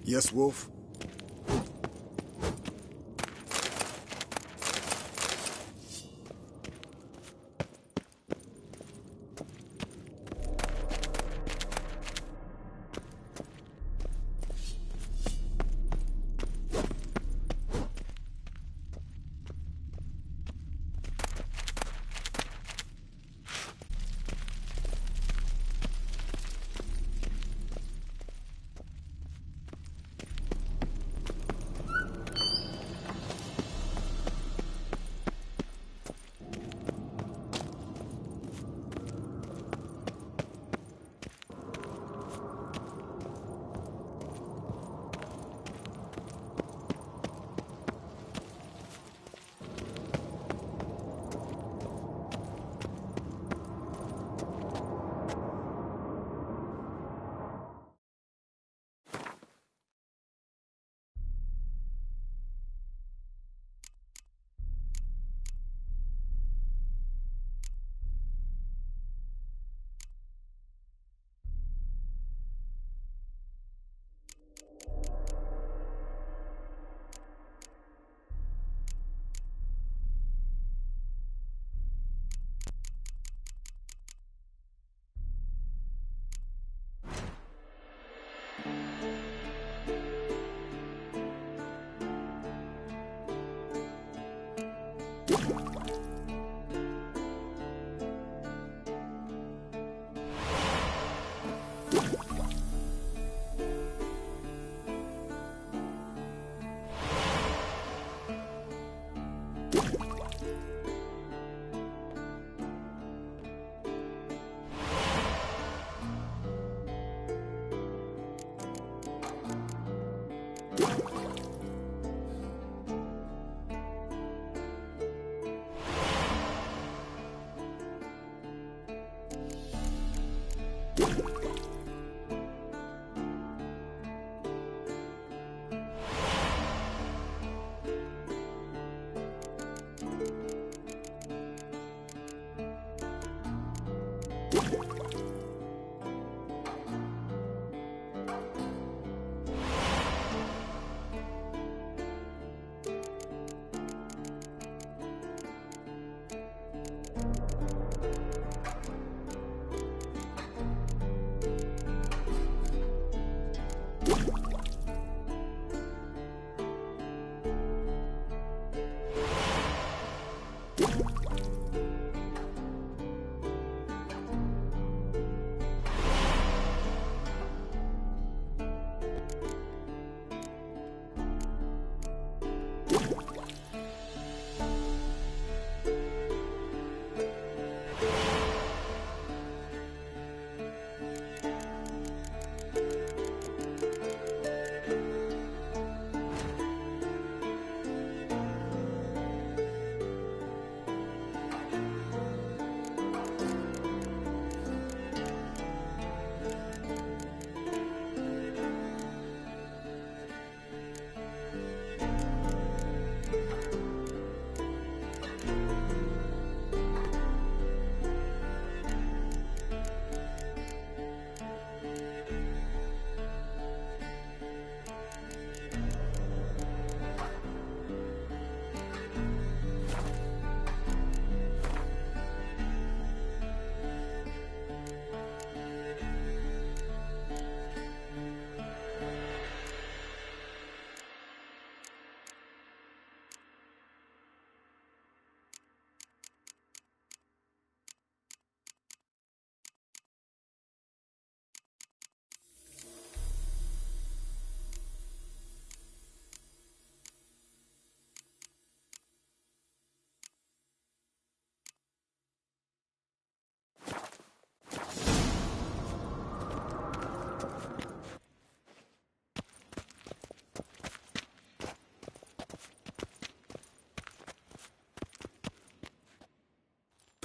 Yes, Wolf?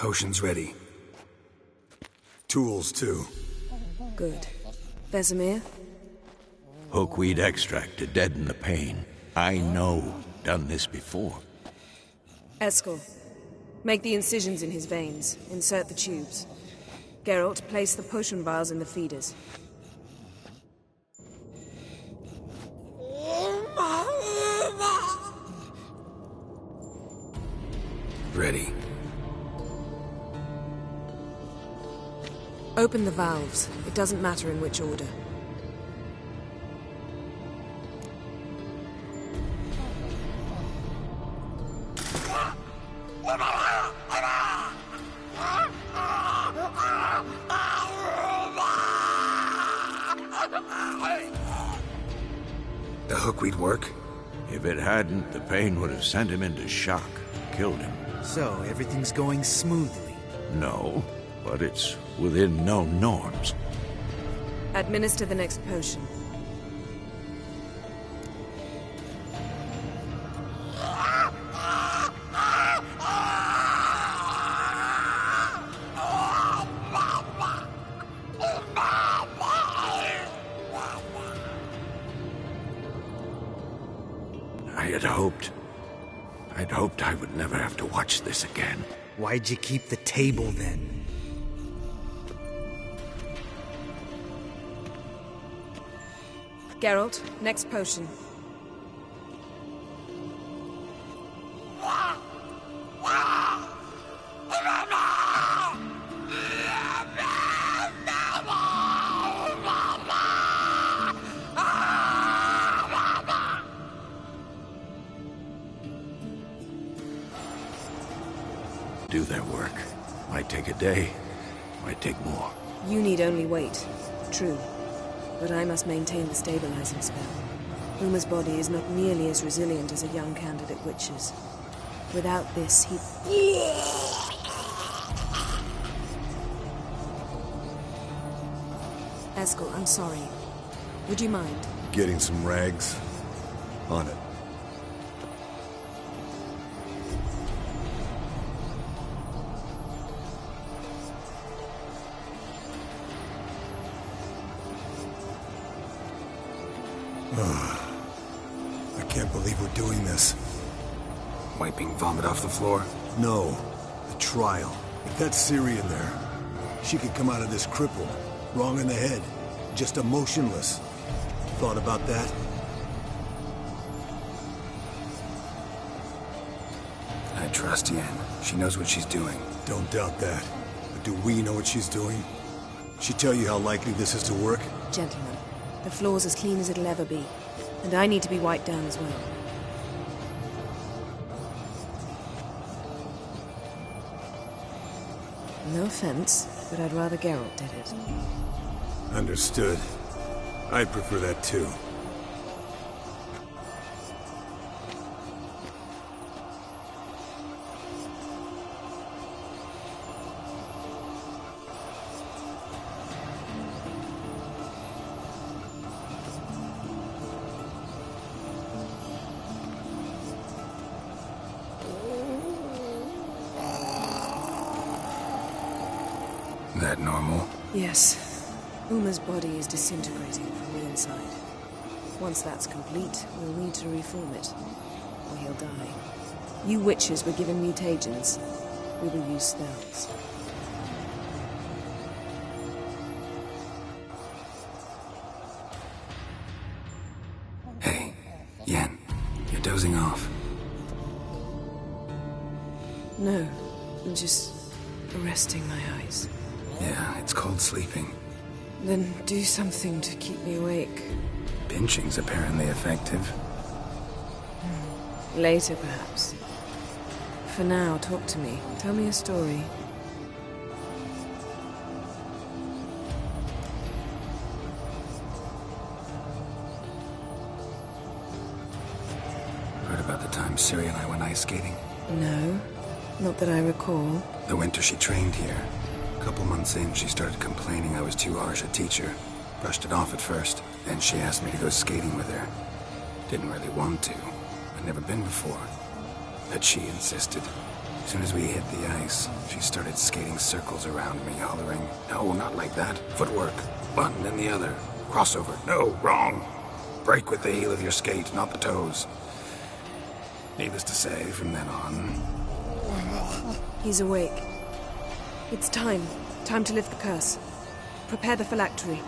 Potions ready. Tools, too. Good. Vesemir? Hookweed extract to deaden the pain. I know. Done this before. Eskel. Make the incisions in his veins. Insert the tubes. Geralt, place the potion vials in the feeders. Ready. Open the valves. It doesn't matter in which order. The hookweed work? If it hadn't, the pain would have sent him into shock. Killed him. So, everything's going smoothly? No, but it's within known norms. Administer the next potion. I'd hoped I would never have to watch this again. Why'd you keep the table then? Geralt, next potion. Do their work. Might take a day, might take more. You need only wait. True. But I must maintain the stabilizing spell. Uma's body is not nearly as resilient as a young candidate witch's. Without this, he'd... Eskel, I'm sorry. Would you mind? Getting some rags? On it. I can't believe we're doing this. Wiping vomit off the floor? No. The trial. If that's Syrian there, she could come out of this crippled, wrong in the head, just emotionless. Thought about that? I trust Yen. She knows what she's doing. Don't doubt that. But do we know what she's doing? She tell you how likely this is to work? Gentlemen, the floor's as clean as it'll ever be. And I need to be wiped down as well. No offense, but I'd rather Geralt did it. Understood. I'd prefer that too. That normal? Yes. Uma's body is disintegrating from the inside. Once that's complete, we'll need to reform it, or he'll die. You witches were given mutagens. We will use spells. Hey, Yen, you're dozing off. No, I'm just resting my eyes. Yeah, it's called sleeping. Then do something to keep me awake. Pinching's apparently effective. Later, perhaps. For now, talk to me. Tell me a story. Heard about the time Ciri and I went ice skating? No, not that I recall. The winter she trained here. A couple months in, she started complaining I was too harsh a teacher. Brushed it off at first. Then she asked me to go skating with her. Didn't really want to. I'd never been before. But she insisted. As soon as we hit the ice, she started skating circles around me, hollering, "No, not like that. Footwork. One, then the other. Crossover. No, wrong. Break with the heel of your skate, not the toes." Needless to say, from then on... He's awake. It's time. Time to lift the curse. Prepare the phylactery.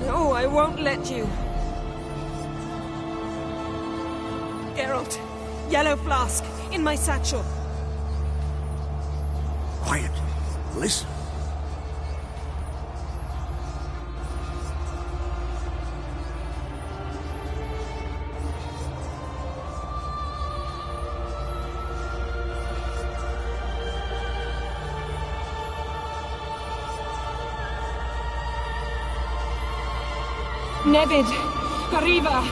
No, I won't let you. Geralt, yellow flask, in my satchel. Quiet. Listen. Nevid, arriva,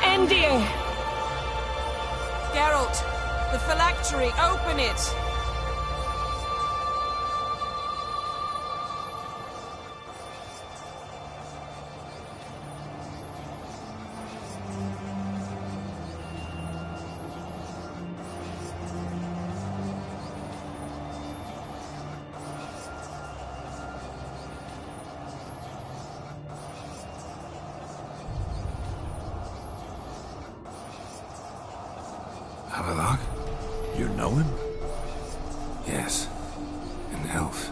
Endir! Geralt, the phylactery, open it! Havelock? You know him? Yes. An elf.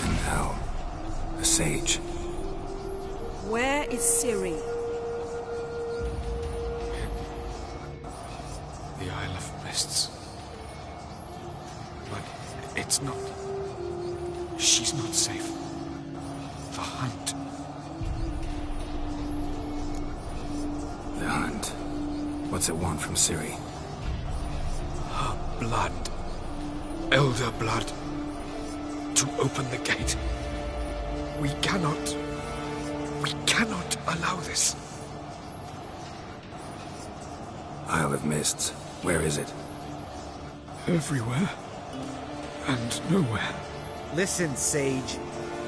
And Hel. A sage. Where is Ciri? mists. But it's not... She's not safe. The hunt. The hunt? What's it want from Ciri? Her blood. Elder blood. To open the gate. We cannot allow this. Isle of Mists. Where is it? Everywhere. And nowhere. Listen, Sage.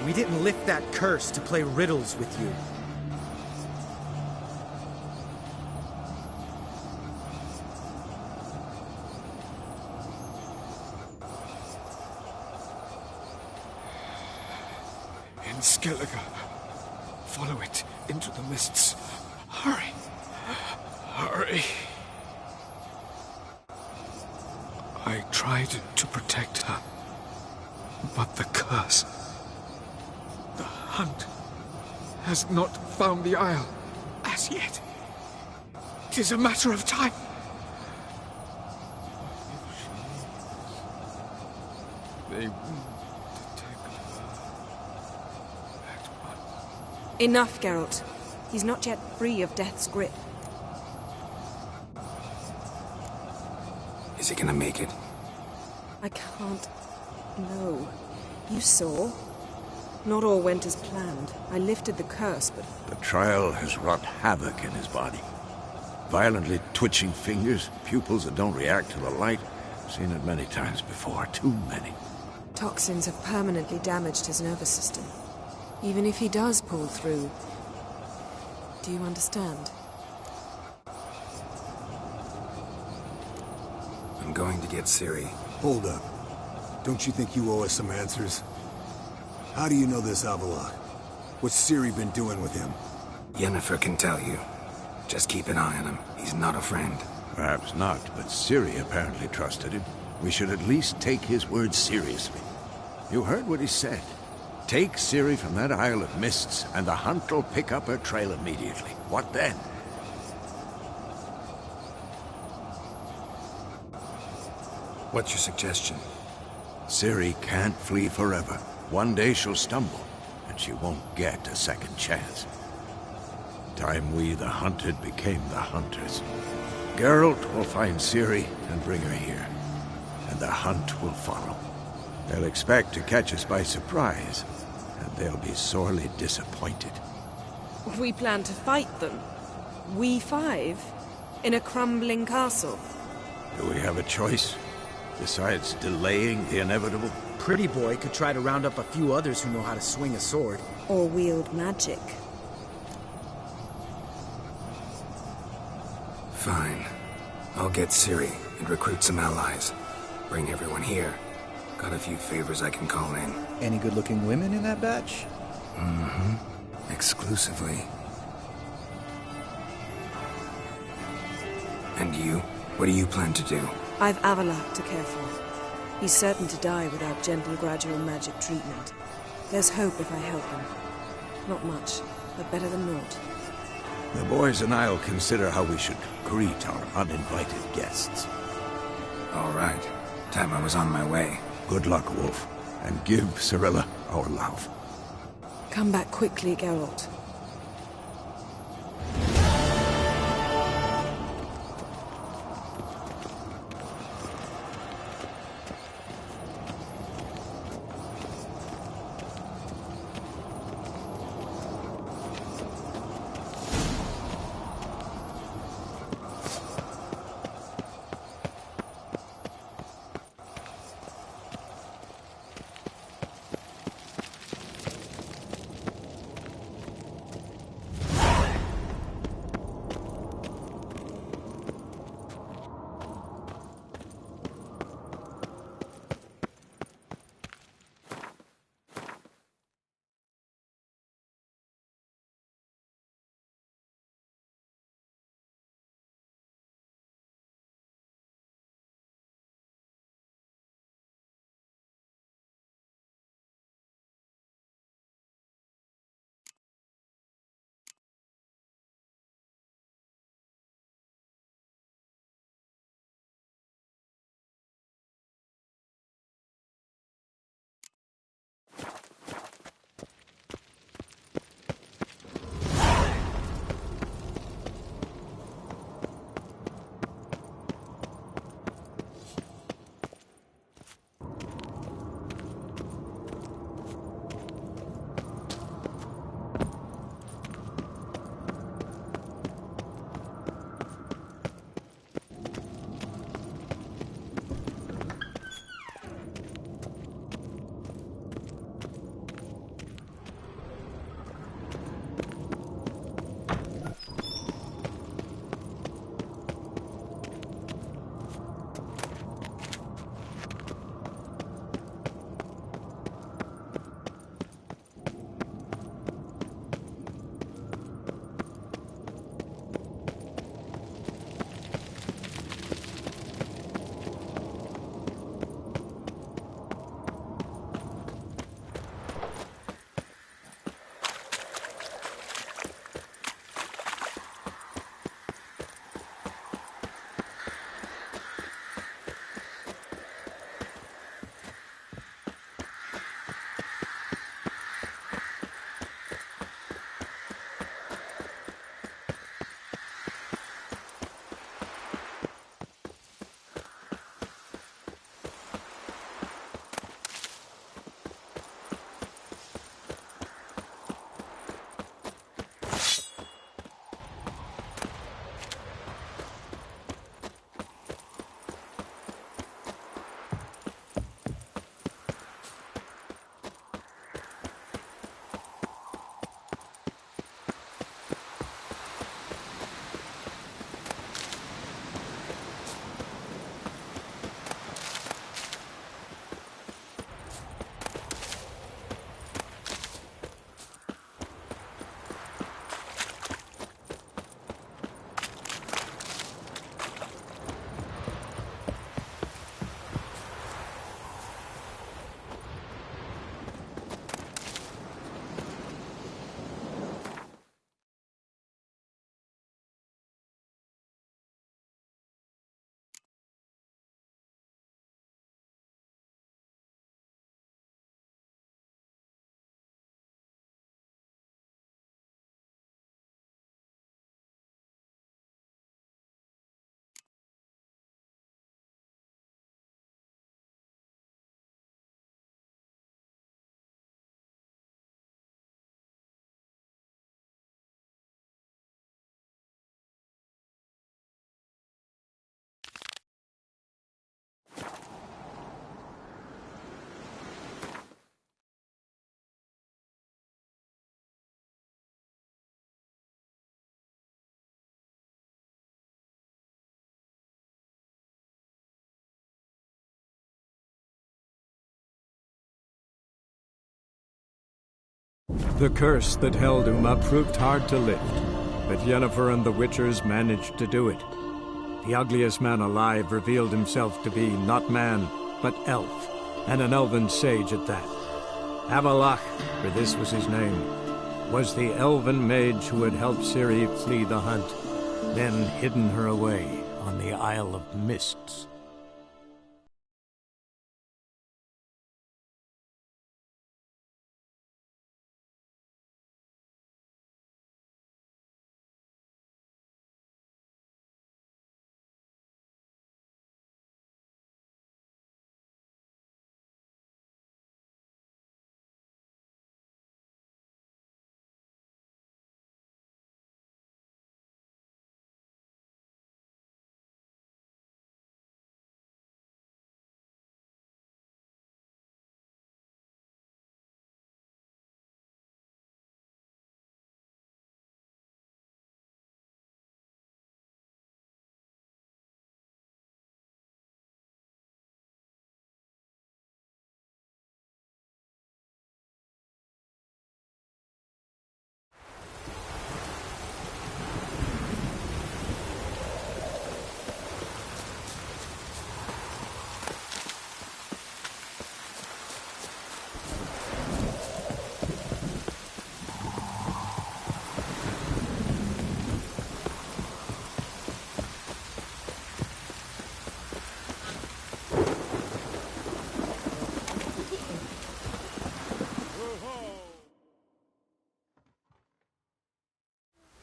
We didn't lift that curse to play riddles with you. In Skellige. Follow it into the mists. Hurry. Hurry. I tried to protect her. But the curse... The hunt has not found the Isle as yet. It is a matter of time. They will detect her at once. Enough, Geralt. He's not yet free of death's grip. Is he gonna make it? I can't... No. You saw. Not all went as planned. I lifted the curse, but... The trial has wrought havoc in his body. Violently twitching fingers, pupils that don't react to the light. I've seen it many times before, too many. Toxins have permanently damaged his nervous system. Even if he does pull through... Do you understand? I'm going to get Ciri. Hold up. Don't you think you owe us some answers? How do you know this Avalok? What's Ciri been doing with him? Yennefer can tell you. Just keep an eye on him. He's not a friend. Perhaps not, but Ciri apparently trusted him. We should at least take his words seriously. You heard what he said. Take Ciri from that Isle of Mists, and the hunt will pick up her trail immediately. What then? What's your suggestion? Ciri can't flee forever. One day she'll stumble, and she won't get a second chance. Time we, the hunted, became the hunters. Geralt will find Ciri and bring her here, and the hunt will follow. They'll expect to catch us by surprise, and they'll be sorely disappointed. We plan to fight them. We five? In a crumbling castle? Do we have a choice? Besides delaying the inevitable? Pretty Boy could try to round up a few others who know how to swing a sword. Or wield magic. Fine. I'll get Ciri and recruit some allies. Bring everyone here. Got a few favors I can call in. Any good-looking women in that batch? Mm-hmm. Exclusively. And you? What do you plan to do? I've Avalok to care for. He's certain to die without gentle, gradual magic treatment. There's hope if I help him. Not much, but better than naught. The boys and I'll consider how we should greet our uninvited guests. All right. Time I was on my way. Good luck, Wolf. And give Cirilla our love. Come back quickly, Geralt. The curse that held Uma proved hard to lift, but Yennefer and the Witchers managed to do it. The ugliest man alive revealed himself to be not man, but elf, and an elven sage at that. Avalach, for this was his name, was the elven mage who had helped Ciri flee the hunt, then hidden her away on the Isle of Mists.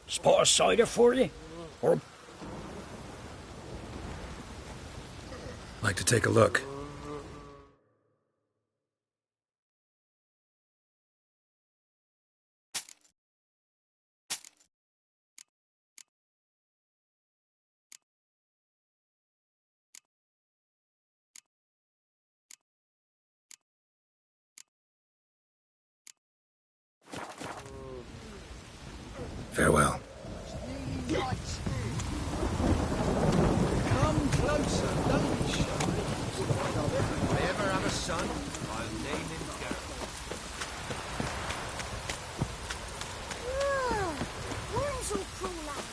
Spot a cider for you? Or... Like to take a look. Farewell. Come closer, don't be shy. If I ever have a son, I'll name him Gareth. Worms will crawl out.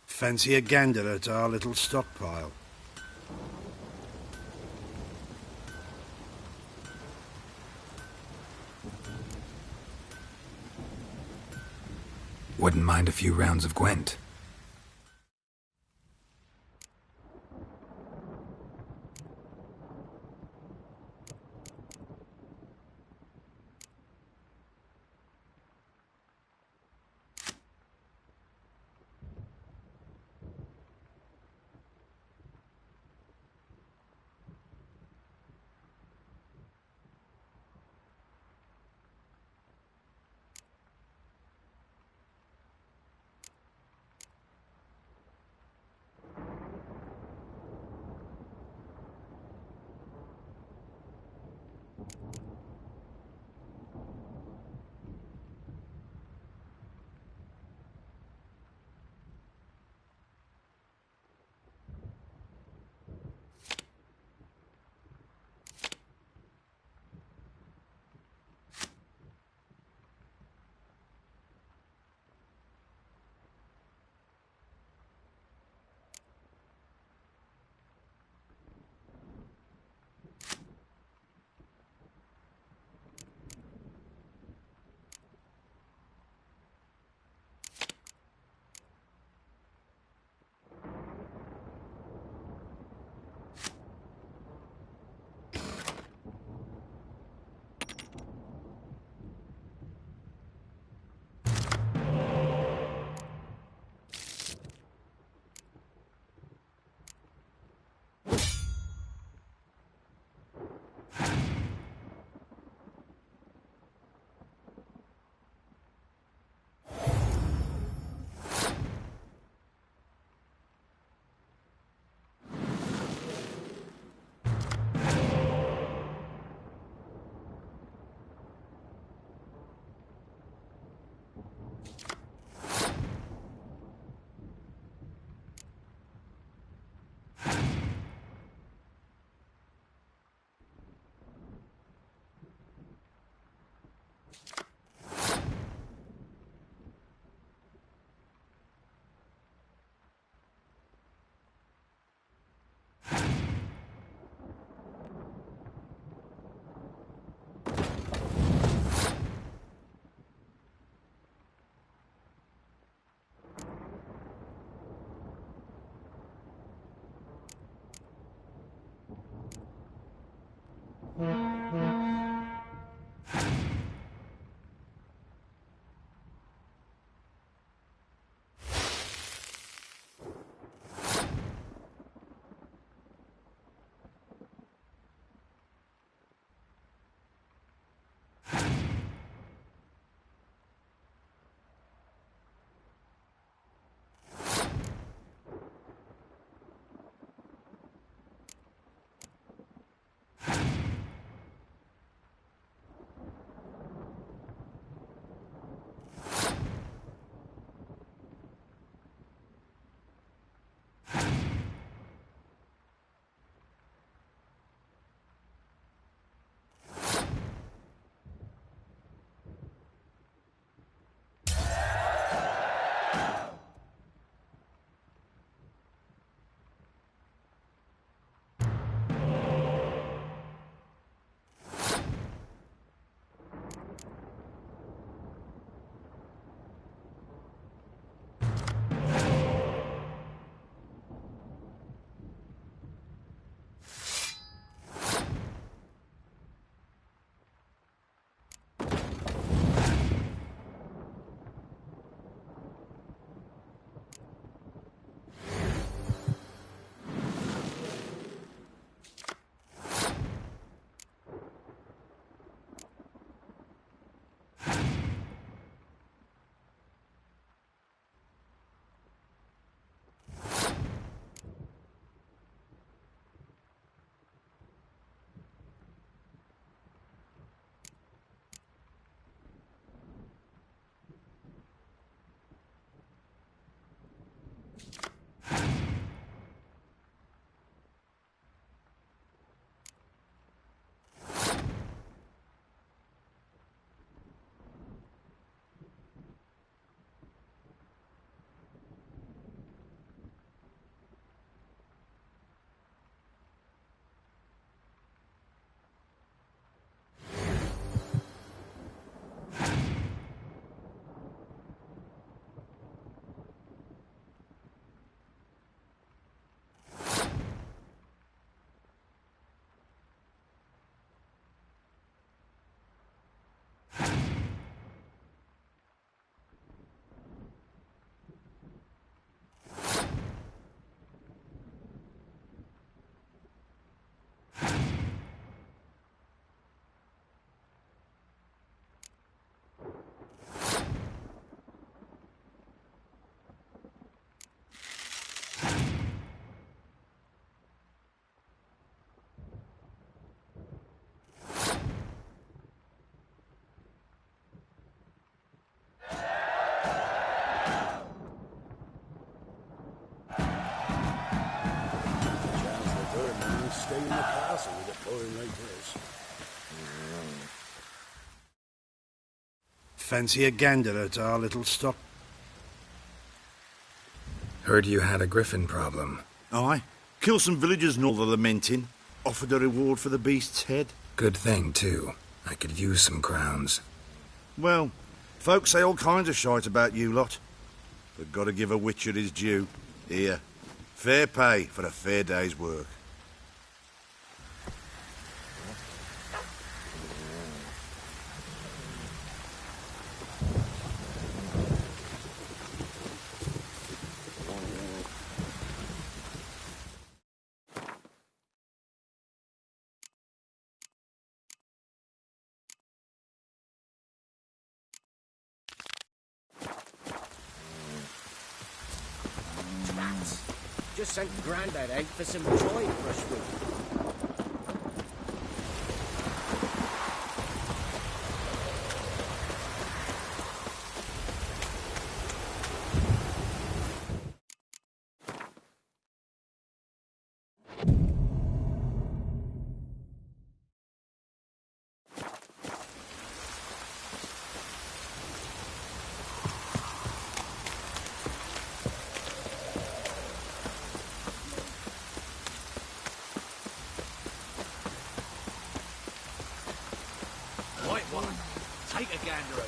Fancy a gander at our little stockpile. Wouldn't mind a few rounds of Gwent. Fancy a gander at our little stock? Heard you had a griffin problem. Aye. Kill some villagers and all the lamenting. Offered a reward for the beast's head. Good thing, too. I could use some crowns. Well, folks say all kinds of shite about you lot. But gotta give a witcher his due. Here. Fair pay for a fair day's work. Just sent Grandad out for some dried brushwood. Take a gander over here.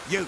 You,